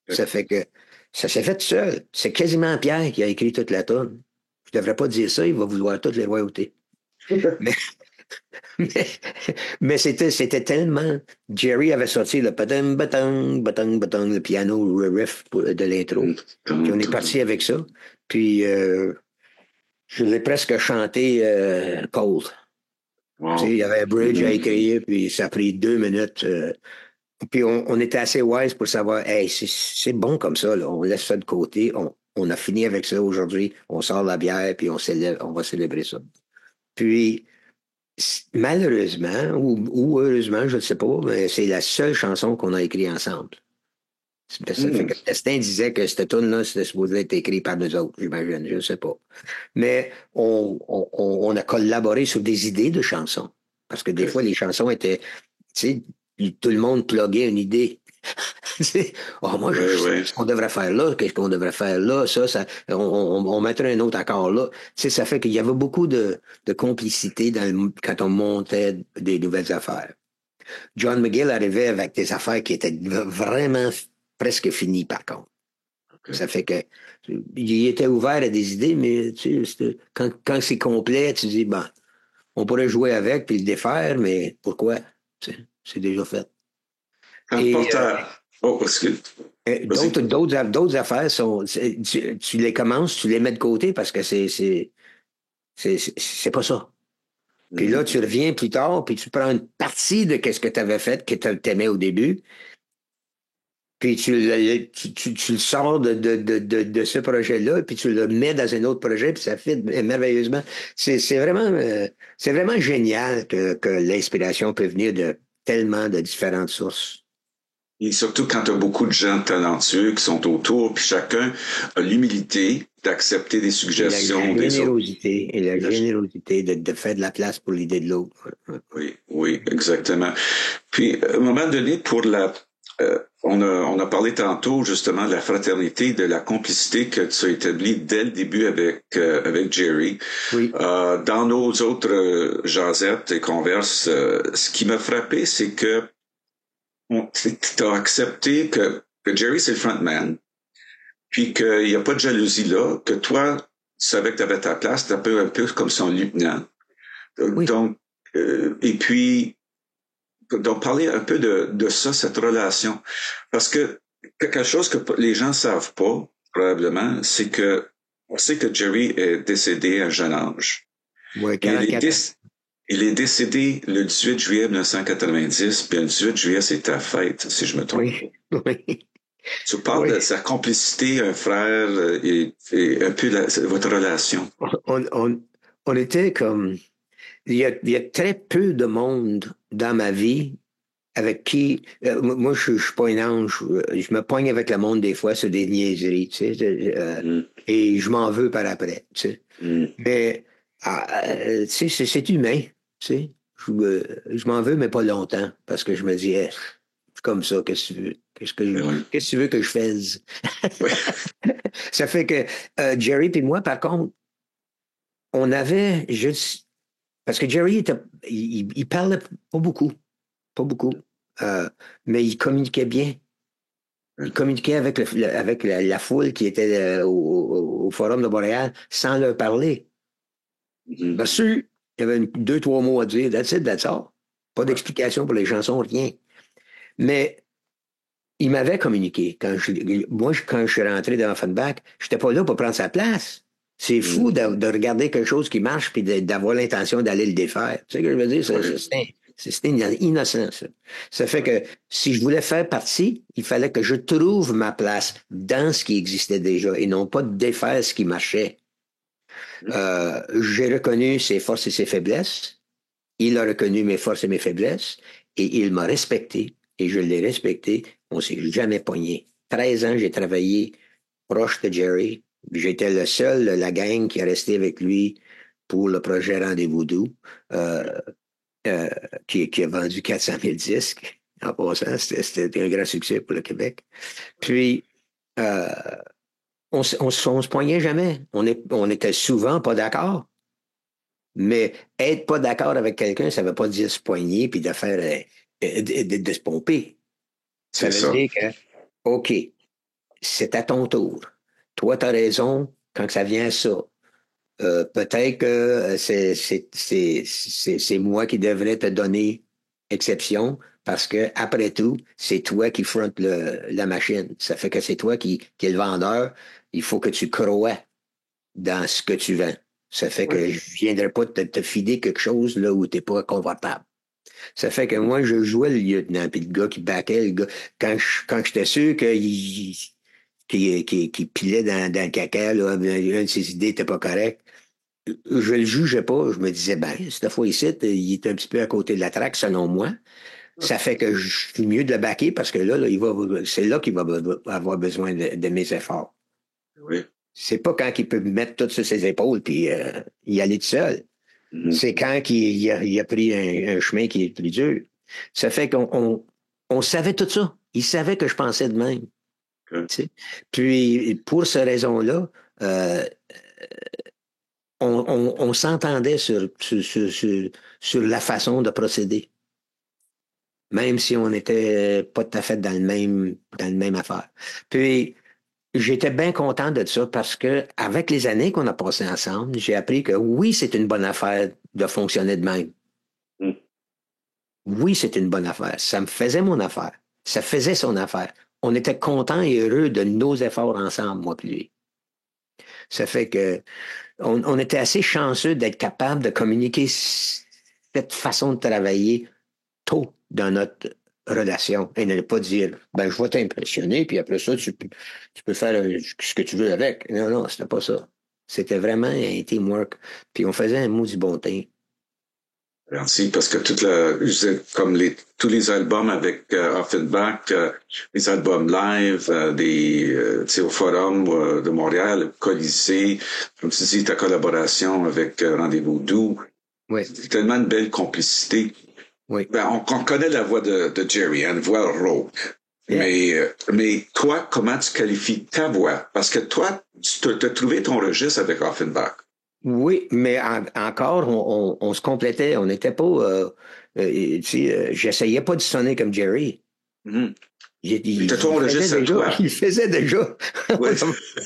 Ça fait que ça s'est fait tout seul. C'est quasiment Pierre qui a écrit toute la tonne. Je devrais pas dire ça, il va vouloir toutes les royautés. Mais, mais, mais c'était tellement. Jerry avait sorti le patang, batang, batang, batang, le piano riff de l'intro. Puis on est parti avec ça. Puis je l'ai presque chanté cold. wow. Tu sais, il y avait un bridge à écrire, puis ça a pris 2 minutes. Puis on était assez wise pour savoir, hey, c'est bon comme ça, là. On laisse ça de côté. On a fini avec ça aujourd'hui. On sort la bière, puis on va célébrer ça. Puis, malheureusement, ou heureusement, je ne sais pas, mais c'est la seule chanson qu'on a écrite ensemble. Ça fait que Destin disait que cette tune-là, c'était supposé être écrit par nous autres, j'imagine, je ne sais pas. Mais on a collaboré sur des idées de chansons. Parce que des fois, les chansons étaient, tu sais, tout le monde pluguait une idée. Oh, moi, je sais ce qu'on devrait faire là, qu'est-ce qu'on devrait faire là, on mettrait un autre accord là. Tu sais, ça fait qu'il y avait beaucoup de complicité quand on montait des nouvelles affaires. John McGill arrivait avec des affaires qui étaient vraiment presque finies, par contre. Okay. Ça fait que il était ouvert à des idées, mais tu sais, quand c'est complet, tu dis, bon, on pourrait jouer avec puis le défaire, mais pourquoi? C'est déjà fait. D'autres affaires sont, tu les commences, tu les mets de côté parce que c'est pas ça. Puis là, tu reviens plus tard, puis tu prends une partie de ce que tu avais fait, que tu aimais au début, puis tu le sors de ce projet-là, puis tu le mets dans un autre projet, puis ça fit merveilleusement. C'est vraiment génial que l'inspiration peut venir de tellement de différentes sources. Et surtout quand tu as beaucoup de gens talentueux qui sont autour, puis chacun a l'humilité d'accepter des suggestions des autres. Et la générosité de faire de la place pour l'idée de l'autre. Oui, exactement. Puis, à un moment donné, on a parlé tantôt justement de la fraternité, de la complicité que tu as établie dès le début avec Jerry. Oui. Dans nos autres jasettes et converses, ce qui m'a frappé, c'est que tu as accepté que Jerry, c'est le frontman, puis qu'il n'y a pas de jalousie là, que toi, tu savais que tu avais ta place, tu un peu comme son lieutenant. Oui. Donc, et puis, donc parler un peu de ça, cette relation. Parce que quelque chose que les gens savent pas, probablement, c'est que on sait que Jerry est décédé à un jeune âge. Oui, 44 ans. Il est décédé le 18 juillet 1990, puis le 18 juillet, c'est ta fête, si je me trompe pas. Oui, oui, Tu parles oui. de sa complicité, un frère, et un peu votre relation. On, on, on était comme, il y a très peu de monde dans ma vie avec qui, moi, je suis pas un ange, je me pogne avec le monde des fois sur des niaiseries, tu sais, Mm, et je m'en veux par après, tu sais. mm, Mais, tu sais, c'est humain, tu sais. Je m'en veux, mais pas longtemps, parce que je me dis, c'est comme ça, qu'est-ce que tu veux? ben oui. Qu'est-ce que tu veux que je fasse? Oui. Ça fait que Jerry et moi, par contre, on avait juste, parce que Jerry il parlait pas beaucoup, pas beaucoup, euh, mais il communiquait bien. Il communiquait avec, avec la foule qui était au Forum de Montréal sans leur parler. Mhm. Bien sûr, il y avait deux, trois mots à dire. That's it, that's all. Pas Ouais. d'explication pour les chansons, rien. Mais il m'avait communiqué. Quand je suis rentré dans Offenbach, je n'étais pas là pour prendre sa place. C'est Mm, fou de regarder quelque chose qui marche puis d'avoir l'intention d'aller le défaire. Tu sais ce que je veux dire? ouais, C'était innocent, ça. Ça fait ouais. que si je voulais faire partie, il fallait que je trouve ma place dans ce qui existait déjà et non pas défaire ce qui marchait. J'ai reconnu ses forces et ses faiblesses. Il a reconnu mes forces et mes faiblesses et il m'a respecté et je l'ai respecté. On s'est jamais pogné. 13 ans, j'ai travaillé proche de Jerry. J'étais le seul, la gang qui est resté avec lui pour le projet Rendez-vous doux, euh, euh, qui a vendu 400 000 disques. En passant, c'était un grand succès pour le Québec. Puis, euh, on se poignait jamais. On était souvent pas d'accord. Mais être pas d'accord avec quelqu'un, ça veut pas dire se poigner puis de faire de se pomper. Ça C'est veut ça. dire que, OK, c'est à ton tour. Toi, tu as raison quand ça vient à ça. Peut-être que c'est moi qui devrais te donner exception parce que, après tout, c'est toi qui fronte la machine. Ça fait que c'est toi qui est le vendeur. Il faut que tu crois dans ce que tu vends. Ça fait Oui. que je viendrai pas te filer quelque chose là où t'es pas confortable. Ça fait que moi, je jouais le lieutenant, puis le gars qui baquait, le gars, quand j'étais sûr qu'il pilait dans le caca, là, une de ses idées était pas correcte, je le jugeais pas. Je me disais, ben, cette fois ici, il est un petit peu à côté de la traque, selon moi. Ça fait que je suis mieux de le baquer parce que là, c'est là qu'il va avoir besoin de mes efforts. Oui. C'est pas quand il peut mettre tout sur ses épaules puis y aller tout seul. Mhm. C'est quand il a pris un chemin qui est plus dur. Ça fait on savait tout ça. Il savait que je pensais de même. Ok. Tu sais. Puis, pour cette raison-là, euh, on s'entendait sur la façon de procéder, même si on n'était pas tout à fait dans le même affaire. Puis, j'étais bien content de ça parce que avec les années qu'on a passées ensemble, j'ai appris que oui, c'est une bonne affaire de fonctionner de même. Mm. Oui, c'est une bonne affaire. Ça me faisait mon affaire. Ça faisait son affaire. On était contents et heureux de nos efforts ensemble, moi et lui. Ça fait que on était assez chanceux d'être capable de communiquer cette façon de travailler tôt dans notre relation et ne pas dire ben je vais t'impressionner puis après ça tu peux faire ce que tu veux avec. Non, non, c'était pas ça. C'était vraiment un teamwork. Puis on faisait un mot du bon temps. Merci, parce que comme tous les albums avec Offenbach, les albums live, tu sais, au Forum de Montréal, Colisée, comme tu dis, ta collaboration avec Rendez-vous doux, Oui, c'est tellement une belle complicité. oui. Ben, on connaît la voix de Jerry, hein, une voix rauque. Yeah. Mais toi, comment tu qualifies ta voix? Parce que toi, tu as trouvé ton registre avec Offenbach. Oui, mais encore, on se complétait. On n'était pas. Tu sais, j'essayais pas de sonner comme Jerry. Mhm. Mais t'as Il ton faisait registre à déjà. toi. Il faisait déjà. Oui.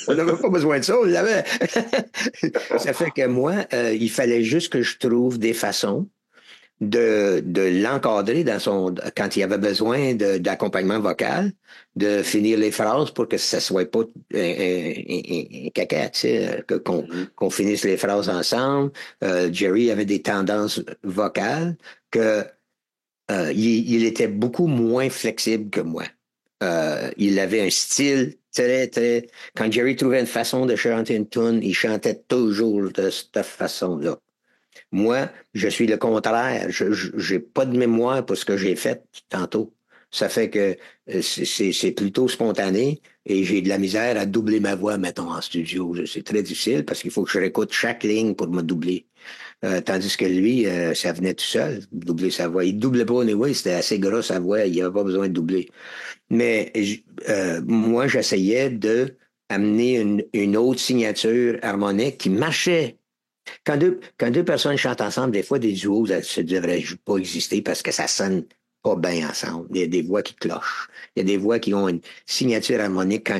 On n'avait pas besoin de ça, on l'avait. Ça fait que moi, il fallait juste que je trouve des façons de l'encadrer quand il avait besoin d'accompagnement vocal, de finir les phrases pour que ça soit pas un caca, tu sais, qu'on finisse les phrases ensemble. Jerry avait des tendances vocales que il était beaucoup moins flexible que moi. Il avait un style très. Quand Jerry trouvait une façon de chanter une tune, il chantait toujours de cette façon-là. Moi, je suis le contraire. Je j'ai pas de mémoire pour ce que j'ai fait tantôt. Ça fait que c'est plutôt spontané et j'ai de la misère à doubler ma voix, mettons, en studio. C'est très difficile parce qu'il faut que je réécoute chaque ligne pour me doubler. Tandis que lui, ça venait tout seul, doubler sa voix. Il doublait pas anyway, c'était assez gros sa voix, il avait pas besoin de doubler. Mais moi, j'essayais de amener une autre signature harmonique qui marchait. Quand deux personnes chantent ensemble, des fois, des duos, ça ne devrait pas exister parce que ça sonne pas bien ensemble. Il y a des voix qui clochent. Il y a des voix qui ont une signature harmonique.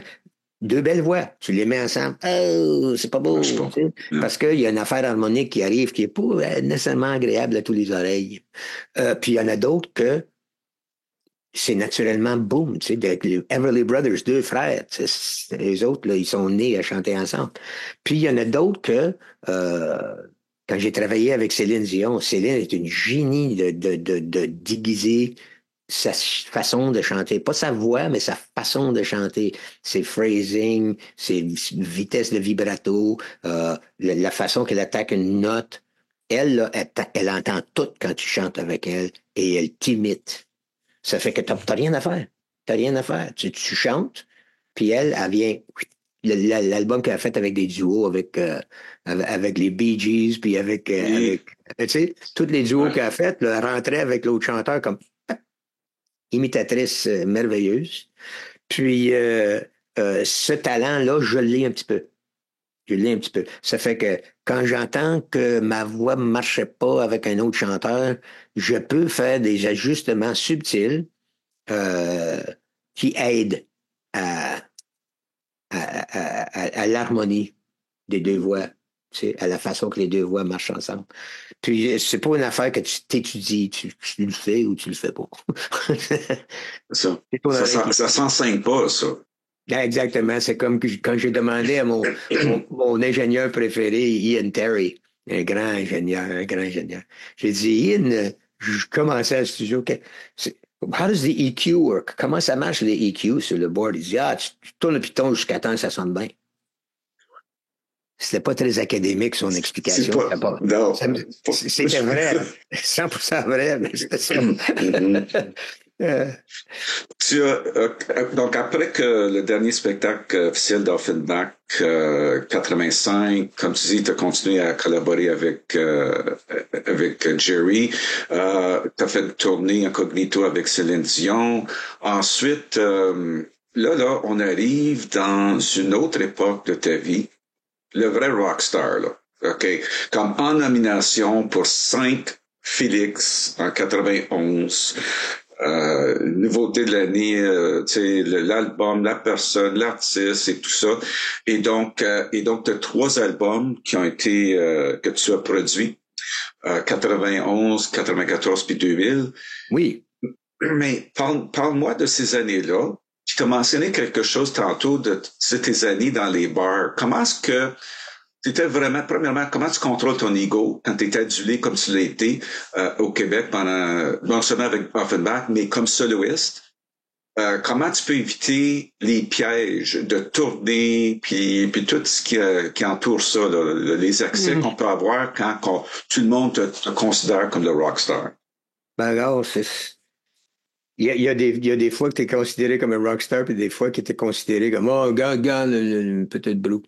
Deux belles voix, tu les mets ensemble, oh, c'est pas beau, tu sais, parce qu'il y a une affaire harmonique qui arrive qui est pas nécessairement agréable à tous les oreilles. Puis il y en a d'autres que c'est naturellement boom, tu sais, les Everly Brothers, deux frères, les autres, là, ils sont nés à chanter ensemble. Puis il y en a d'autres que, quand j'ai travaillé avec Céline Dion, Céline est une génie de déguiser sa façon de chanter, pas sa voix, mais sa façon de chanter, ses phrasing, ses vitesses de vibrato, la façon qu'elle attaque une note. Elle, là, elle entend tout quand tu chantes avec elle et elle t'imite. Ça fait que t'as rien à faire. T'as rien à faire. Tu chantes, puis elle vient. L'album qu'elle a fait avec des duos, avec les Bee Gees, puis tu sais, tous les duos qu'elle a fait, là, elle rentrait avec l'autre chanteur comme imitatrice merveilleuse. Puis ce talent-là, je l'ai un petit peu. Je l'ai un petit peu. Ça fait que quand j'entends que ma voix ne marchait pas avec un autre chanteur, je peux faire des ajustements subtils euh, qui aident à, à l'harmonie des deux voix, tu sais, à la façon que les deux voix marchent ensemble. Puis c'est pas une affaire que tu t'étudies, tu le fais ou tu le fais pas. Ça, ça s'enseigne pas, ça. Exactement. C'est comme quand j'ai demandé à mon ingénieur préféré, Ian Terry, un grand ingénieur, un grand ingénieur. J'ai dit, Ian, je commençais à studio. How does the EQ work? Comment ça marche les EQ sur le board? Il dit, tu tournes le piton jusqu'à temps que ça sonne bien. C'était pas très académique, son explication. Non. C'était vrai. 100% vrai, mais c'était ça. Donc après que le dernier spectacle officiel d'Offenbach 85, comme tu dis, tu as continué à collaborer avec Jerry, tu as fait une tournée incognito avec Céline Dion. Ensuite, là, on arrive dans une autre époque de ta vie, le vrai rockstar, là. OK. Comme en nomination pour 5 Félix en 91. Nouveauté de l'année, l'album, la personne, l'artiste et tout ça. Et donc, t'as 3 albums qui ont été que tu as produits, 91, 94 puis 2000. Oui. Mais parle-moi de ces années-là. Tu as mentionné quelque chose tantôt de tes années dans les bars. Comment est-ce que c'était vraiment, premièrement, comment tu contrôles ton ego quand tu es adulé comme tu l'as été au Québec pendant, non seulement avec Offenbach, mais comme soloiste? Comment tu peux éviter les pièges de tourner, puis tout ce qui entoure ça, là, les accès qu'on peut avoir quand tout le monde te considère comme le rockstar? Ben alors, il y a des fois que tu es considéré comme un rockstar, puis des fois que tu es considéré comme, oh, regarde, le petit brou.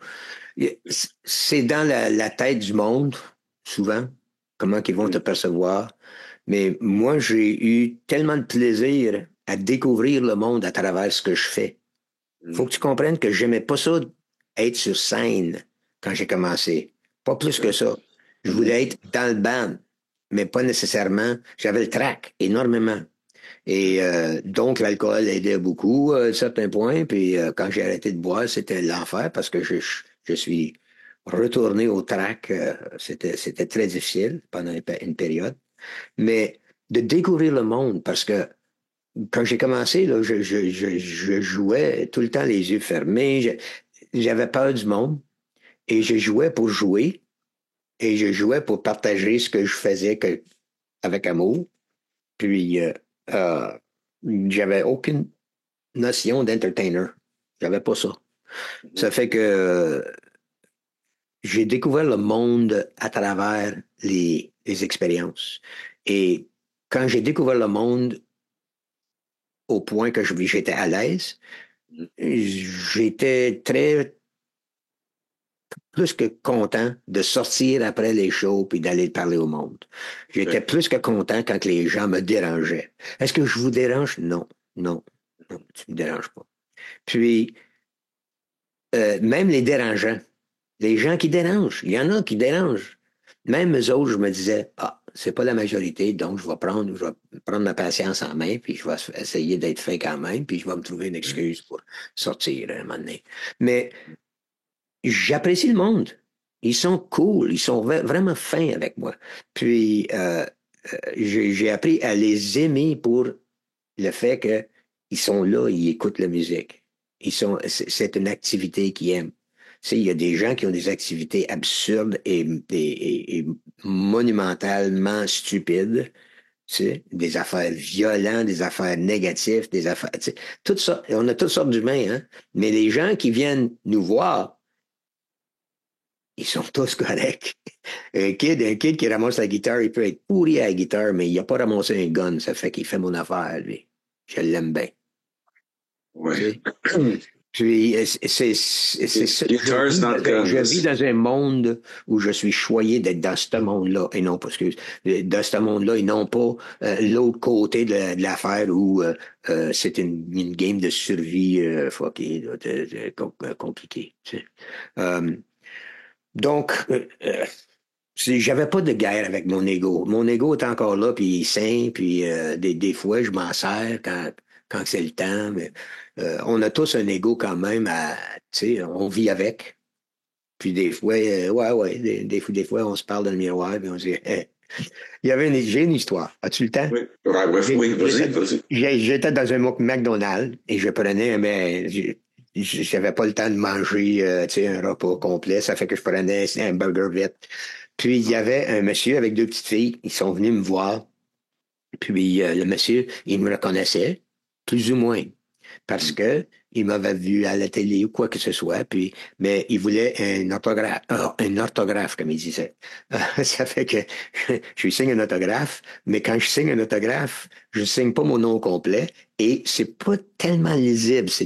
C'est dans la tête du monde, souvent, comment ils vont te percevoir. Mais moi, j'ai eu tellement de plaisir à découvrir le monde à travers ce que je fais. Faut que tu comprennes que j'aimais pas ça être sur scène quand j'ai commencé. Pas plus que ça. Je voulais être dans le band, mais pas nécessairement. J'avais le track énormément. Et donc, l'alcool aidait beaucoup à un certain point. Puis quand j'ai arrêté de boire, c'était l'enfer parce que je suis retourné au track. C'était très difficile pendant une période. Mais de découvrir le monde, parce que quand j'ai commencé, là, je jouais tout le temps les yeux fermés. J'avais peur du monde et je jouais pour jouer et je jouais pour partager ce que je faisais avec amour. Puis, euh, j'avais aucune notion d'entertainer. J'avais pas ça. Ça fait que j'ai découvert le monde à travers les expériences. Et quand j'ai découvert le monde au point que j'étais à l'aise, j'étais très plus que content de sortir après les shows puis d'aller parler au monde. J'étais plus que content quand les gens me dérangeaient. Est-ce que je vous dérange? Non, non, non, tu me déranges pas. Puis, même les dérangeants, les gens qui dérangent, il y en a qui dérangent. Même eux autres, je me disais, ah, c'est pas la majorité, donc je vais prendre ma patience en main, puis je vais essayer d'être fin quand même, puis je vais me trouver une excuse pour sortir un moment donné. Mais j'apprécie le monde. Ils sont cool, ils sont vraiment fins avec moi. Puis j'ai appris à les aimer pour le fait qu'ils sont là, ils écoutent la musique. C'est une activité qu'ils aiment. Tu sais, il y a des gens qui ont des activités absurdes et monumentalement stupides, tu sais, des affaires violentes, des affaires négatives, des affaires, tu sais, tout ça. On a toutes sortes d'humains, hein. Mais les gens qui viennent nous voir, ils sont tous corrects. Un kid qui ramasse la guitare, il peut être pourri à la guitare, mais il n'a pas ramassé un gun. Ça fait qu'il fait mon affaire, lui. Je l'aime bien. Ouais. Tu sais? Puis, c'est ça. Guitars not guns. Je vis dans un monde où je suis choyé d'être dans ce monde-là, et non pas, excuse, dans ce monde-là, et non pas l'autre côté de l'affaire où c'est une game de survie fuckée, compliquée. Tu sais. Donc, j'avais pas de guerre avec mon ego. Mon ego est encore là, puis il est sain, puis des fois, je m'en sers quand c'est le temps. Mais on a tous un ego quand même, tu sais, on vit avec. Puis des fois, ouais, des fois, on se parle dans le miroir, puis on se dit, hey. J'ai une histoire. As-tu le temps? Oui, oui, vas-y. J'étais dans un McDonald's et je prenais, mais j'avais pas le temps de manger, tu sais, un repas complet. Ça fait que je prenais un burger vite. Puis il y avait un monsieur avec deux petites filles. Ils sont venus me voir. Puis le monsieur, il me reconnaissait, plus ou moins, parce que il m'avait vu à la télé ou quoi que ce soit. Puis, mais il voulait un orthographe, comme il disait. Ça fait que je lui signe un autographe, mais quand je signe un autographe, je signe pas mon nom complet et c'est pas tellement lisible. Tu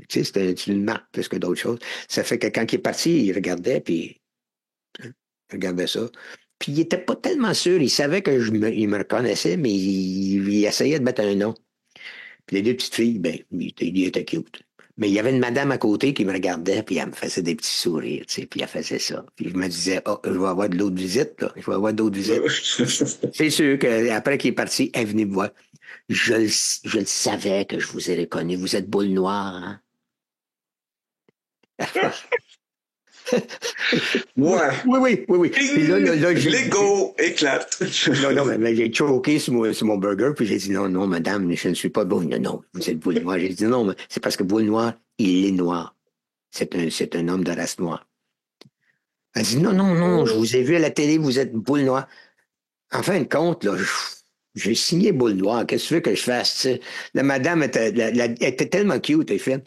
sais, c'est une marque plus que d'autres choses. Ça fait que quand il est parti, il regardait puis regardait ça. Puis il était pas tellement sûr. Il savait que il me reconnaissait, mais il essayait de mettre un nom. Puis les deux petites filles, ben, il était cute. Mais il y avait une madame à côté qui me regardait, puis elle me faisait des petits sourires, tu sais, puis elle faisait ça. Puis je me disais, oh, je vais avoir de l'autre visite, là. Je vais avoir d'autres visites. C'est sûr qu'après qu'il est parti, elle est venue me voir. Je le savais que je vous ai reconnu. Vous êtes boule noire, hein? Ouais. Oui. Puis là, l'ego éclate. Non, mais j'ai choqué sur mon burger, puis j'ai dit non, madame, je ne suis pas boule. Non, vous êtes boule noire. J'ai dit non, mais c'est parce que boule noire, il est noir. C'est un homme de race noire. Elle dit non, je vous ai vu à la télé, vous êtes boule noire. En fin de compte, là, j'ai signé boule noire. Qu'est-ce que tu veux que je fasse? T'sais? La madame était tellement cute et fine.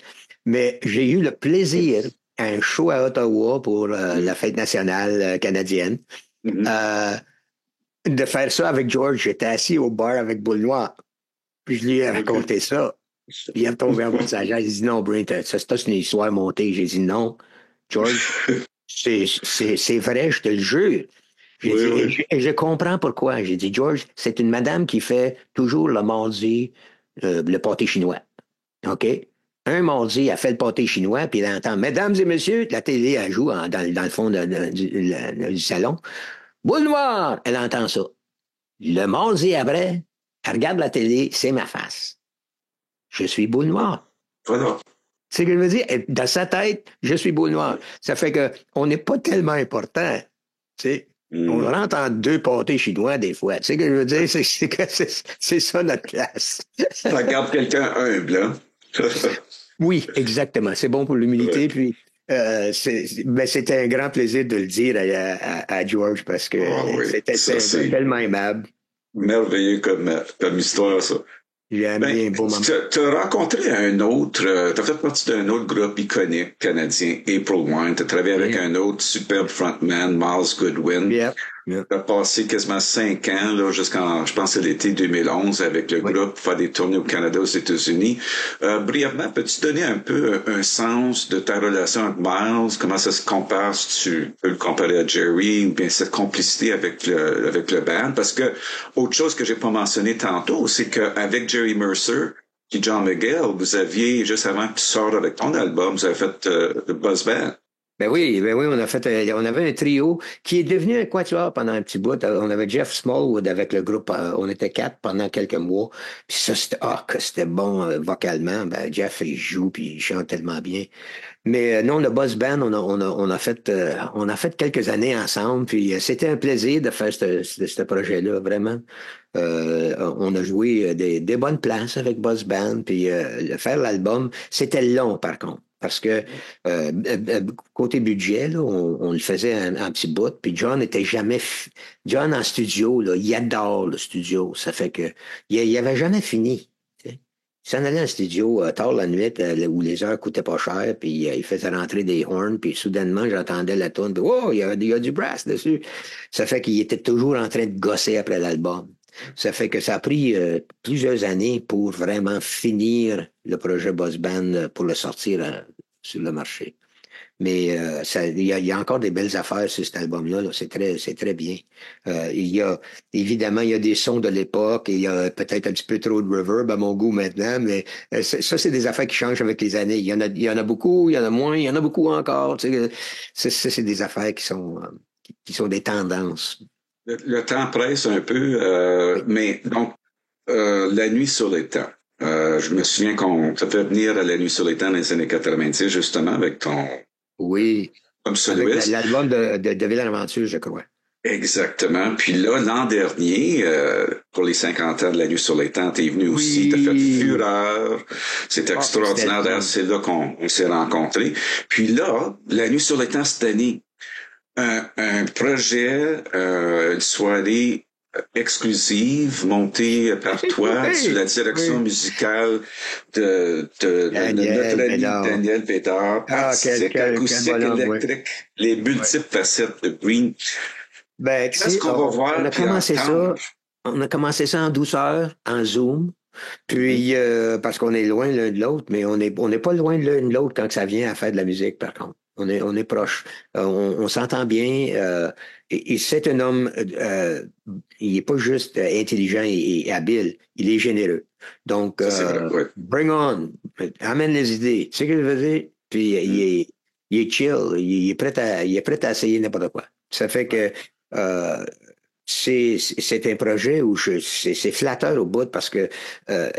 Mais j'ai eu le plaisir à un show à Ottawa pour la fête nationale canadienne. De faire ça avec George. J'étais assis au bar avec boule noire. Puis je lui ai raconté ça. Puis il est tombé en bas de sa chaise. Il dit non, Brent, c'est une histoire montée. J'ai dit non, George, c'est vrai, je te le jure. Et je comprends pourquoi. J'ai dit, George, c'est une madame qui fait toujours le mardi le pâté chinois. OK? Un mardi, elle fait le pâté chinois, puis elle entend, mesdames et messieurs, la télé, elle joue dans le fond du salon. Boule noire! Elle entend ça. Le mardi après, elle regarde la télé, c'est ma face. Je suis boule noire. Voilà. C'est ce que je veux dire. Dans sa tête, je suis boule noire. Ça fait que on n'est pas tellement important. Tu sais. On rentre en deux pâtés chinois des fois. Tu sais ce que je veux dire? C'est ça notre classe. Ça garde quelqu'un humble, hein? Oui, exactement. C'est bon pour l'humilité. Ouais. Puis, ben, c'était un grand plaisir de le dire à George parce que Ah oui, c'était ça un gars c'est tellement aimable. merveilleux comme histoire, ça. J'ai Ben, amené un beau moment. tu as rencontré un autre, tu as fait partie d'un autre groupe iconique canadien, April Wine. Tu as travaillé avec Yeah, un autre superbe frontman, Miles Goodwin. yeah, yeah. Tu as passé quasiment 5 ans, là, jusqu'en, je pense, à l'été 2011 avec le Oui. groupe pour faire des tournées au Canada, aux États-Unis. Brièvement, peux-tu donner un peu un sens de ta relation avec Miles? Comment ça se compare, si tu peux le comparer à Jerry, ou bien cette complicité avec le band? Parce que, autre chose que j'ai pas mentionné tantôt, c'est qu'avec Jerry Mercer, puis John Miguel, vous aviez, juste avant que tu sortes avec ton album, vous avez fait le Buzz Band. Ben oui, on avait un trio qui est devenu un quatuor pendant un petit bout. On avait Jeff Smallwood avec le groupe, on était quatre pendant quelques mois. Puis ça, que c'était bon vocalement. Ben, Jeff, il joue puis il chante tellement bien. Mais non, le Buzz Band, on a fait quelques années ensemble. Puis c'était un plaisir de faire ce projet-là, vraiment. On a joué des bonnes places avec Buzz Band. Puis faire l'album, c'était long par contre. Parce que côté budget, là, on le faisait en petit bout. Puis John était jamais... John en studio, là, il adore le studio. Ça fait que il avait jamais fini. Tu sais. Il s'en allait en studio tard la nuit où les heures coûtaient pas cher, puis il faisait rentrer des horns, puis soudainement j'entendais la tune, puis oh, il y a du brass dessus. Ça fait qu'il était toujours en train de gosser après l'album. Ça fait que ça a pris plusieurs années pour vraiment finir le projet Boss Band pour le sortir sur le marché. Mais il y a encore des belles affaires sur cet album-là. Là. C'est très bien. Il y a évidemment il y a des sons de l'époque et il y a peut-être un petit peu trop de reverb à mon goût maintenant, mais ça c'est des affaires qui changent avec les années. Il y en a beaucoup, il y en a moins, il y en a beaucoup encore. Tu sais, c'est des affaires qui sont des tendances. Le temps presse un peu, Oui. mais donc, La nuit sur les temps. Je me souviens qu'on t'a fait venir à La nuit sur les temps dans les années 90, justement, avec ton Oui. comme Avec soloiste. l'album de Ville-Aventure, je crois. Exactement. Puis là, l'an dernier, pour les 50 ans de La nuit sur les temps, t'es venu aussi, t'as fait Oui. Fureur. C'est Ah, c'était le extraordinaire. D'ailleurs, fun. c'est là qu'on s'est rencontrés. Puis là, La nuit sur les temps cette année, un projet, une soirée exclusive montée par toi sous Oui. la direction Oui. musicale de notre Daniel, mais ami non. Daniel Pétard, Ah, artistique, quel acoustique, bonhomme, oui. électrique, les Oui. multiples facettes de Green. Ben, tu Qu'est-ce sais, qu'on va on voir a puis commencé entendre? ça, on a commencé ça en douceur, en Zoom, Mhm. puis parce qu'on est loin l'un de l'autre, mais on n'est pas loin l'un de l'autre quand ça vient à faire de la musique, par contre. On est proche. On s'entend bien. Et c'est un homme, il est pas juste intelligent et habile, il est généreux. Donc, Ça, c'est vrai, ouais. bring on, amène les idées. Tu sais ce que je veux dire? Puis Mhm. il est chill, il est prêt à essayer n'importe quoi. Ça fait Ouais. que euh, c'est un projet où c'est flatteur au bout parce que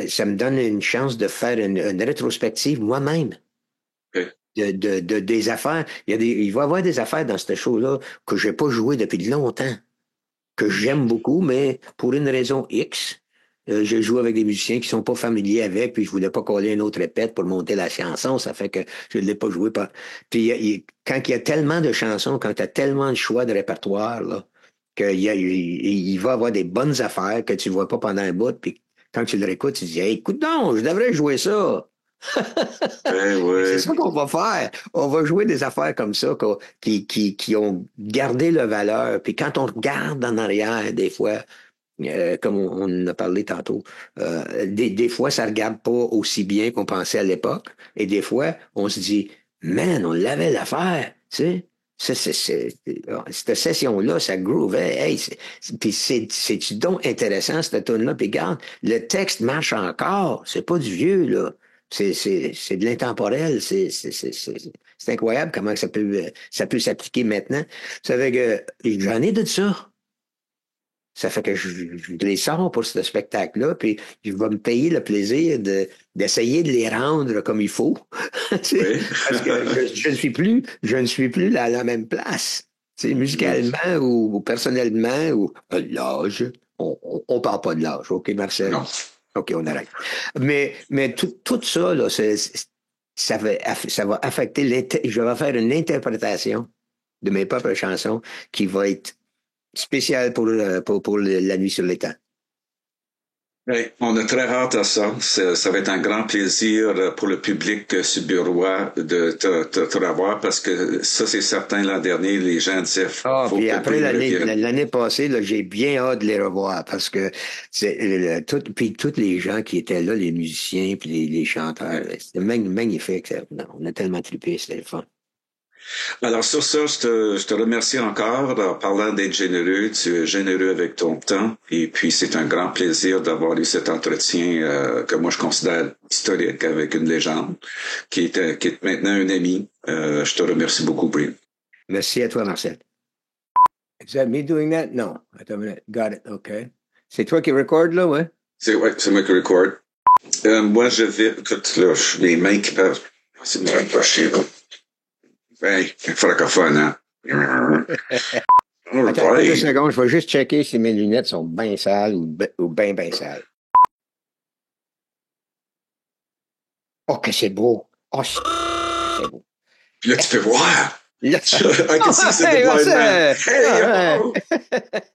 ça me donne une chance de faire une rétrospective moi-même Ok. des affaires. Il va y avoir des affaires dans ce show-là que j'ai pas joué depuis longtemps, que j'aime beaucoup, mais pour une raison X, je joue avec des musiciens qui sont pas familiers avec, puis je voulais pas coller une autre répète pour monter la chanson, ça fait que je ne l'ai pas joué. Puis quand il y a tellement de chansons, quand tu as tellement de choix de répertoire, là, il va y avoir des bonnes affaires que tu vois pas pendant un bout, puis quand tu le réécoutes, tu dis, hey, écoute donc, je devrais jouer ça. Ouais, Et c'est ouais. ça qu'on va faire. On va jouer des affaires comme ça qui ont gardé leur valeur. Puis quand on regarde en arrière, des fois, comme on en a parlé tantôt, des fois, ça regarde pas aussi bien qu'on pensait à l'époque. Et des fois, on se dit, man, on l'avait l'affaire, tu sais. Cette session-là, ça groovait. Hey, puis c'est donc intéressant, cette tune-là. Puis regarde, le texte marche encore. C'est pas du vieux, là. C'est de l'intemporel. C'est incroyable comment ça peut s'appliquer maintenant. Ça fait que j'en ai de ça. Ça fait que je les sors pour ce spectacle-là, puis je vais me payer le plaisir d'essayer de les rendre comme il faut. Tu sais, Oui. parce que je ne suis plus à la même place. C'est musicalement ou personnellement ou l'âge. On parle pas de l'âge, OK, Marcel? Non. OK, on arrête. Mais tout ça, là, ça va affecter je vais faire une interprétation de mes propres chansons qui va être spéciale pour la nuit sur l'étang. Oui, on a très hâte à ça. Ça va être un grand plaisir pour le public suburois de te revoir parce que ça, c'est certain, l'an dernier, les gens disaient, Ah, faut puis que après Green revienne. l'année passée, là, j'ai bien hâte de les revoir parce que puis tous les gens qui étaient là, les musiciens puis les chanteurs, c'était magnifique. Non, on a tellement trippé, c'était le fun. Alors sur ça, je te remercie encore en parlant d'être généreux. Tu es généreux avec ton temps. Et puis c'est un grand plaisir d'avoir eu cet entretien que moi je considère historique avec une légende qui est maintenant un ami. Je te remercie beaucoup, Breen. Merci à toi, Marcel. Is that me doing that? Non. Attends une minute. Got it. OK. C'est toi qui record, là, ouais? C'est moi qui record. Moi, je vais. Écoute, là, les mains qui peuvent. C'est bien pas chier, là. Hey, francophone, hein? All Attends, deux right. secondes, je vais juste checker si mes lunettes sont bien sales ou bien sales. Oh, que c'est beau. Oh, c'est beau. Puis là, tu peux voir. Là, I can see c'est the hey, blind man. Marcel! Hey, Ah, yo! ouais.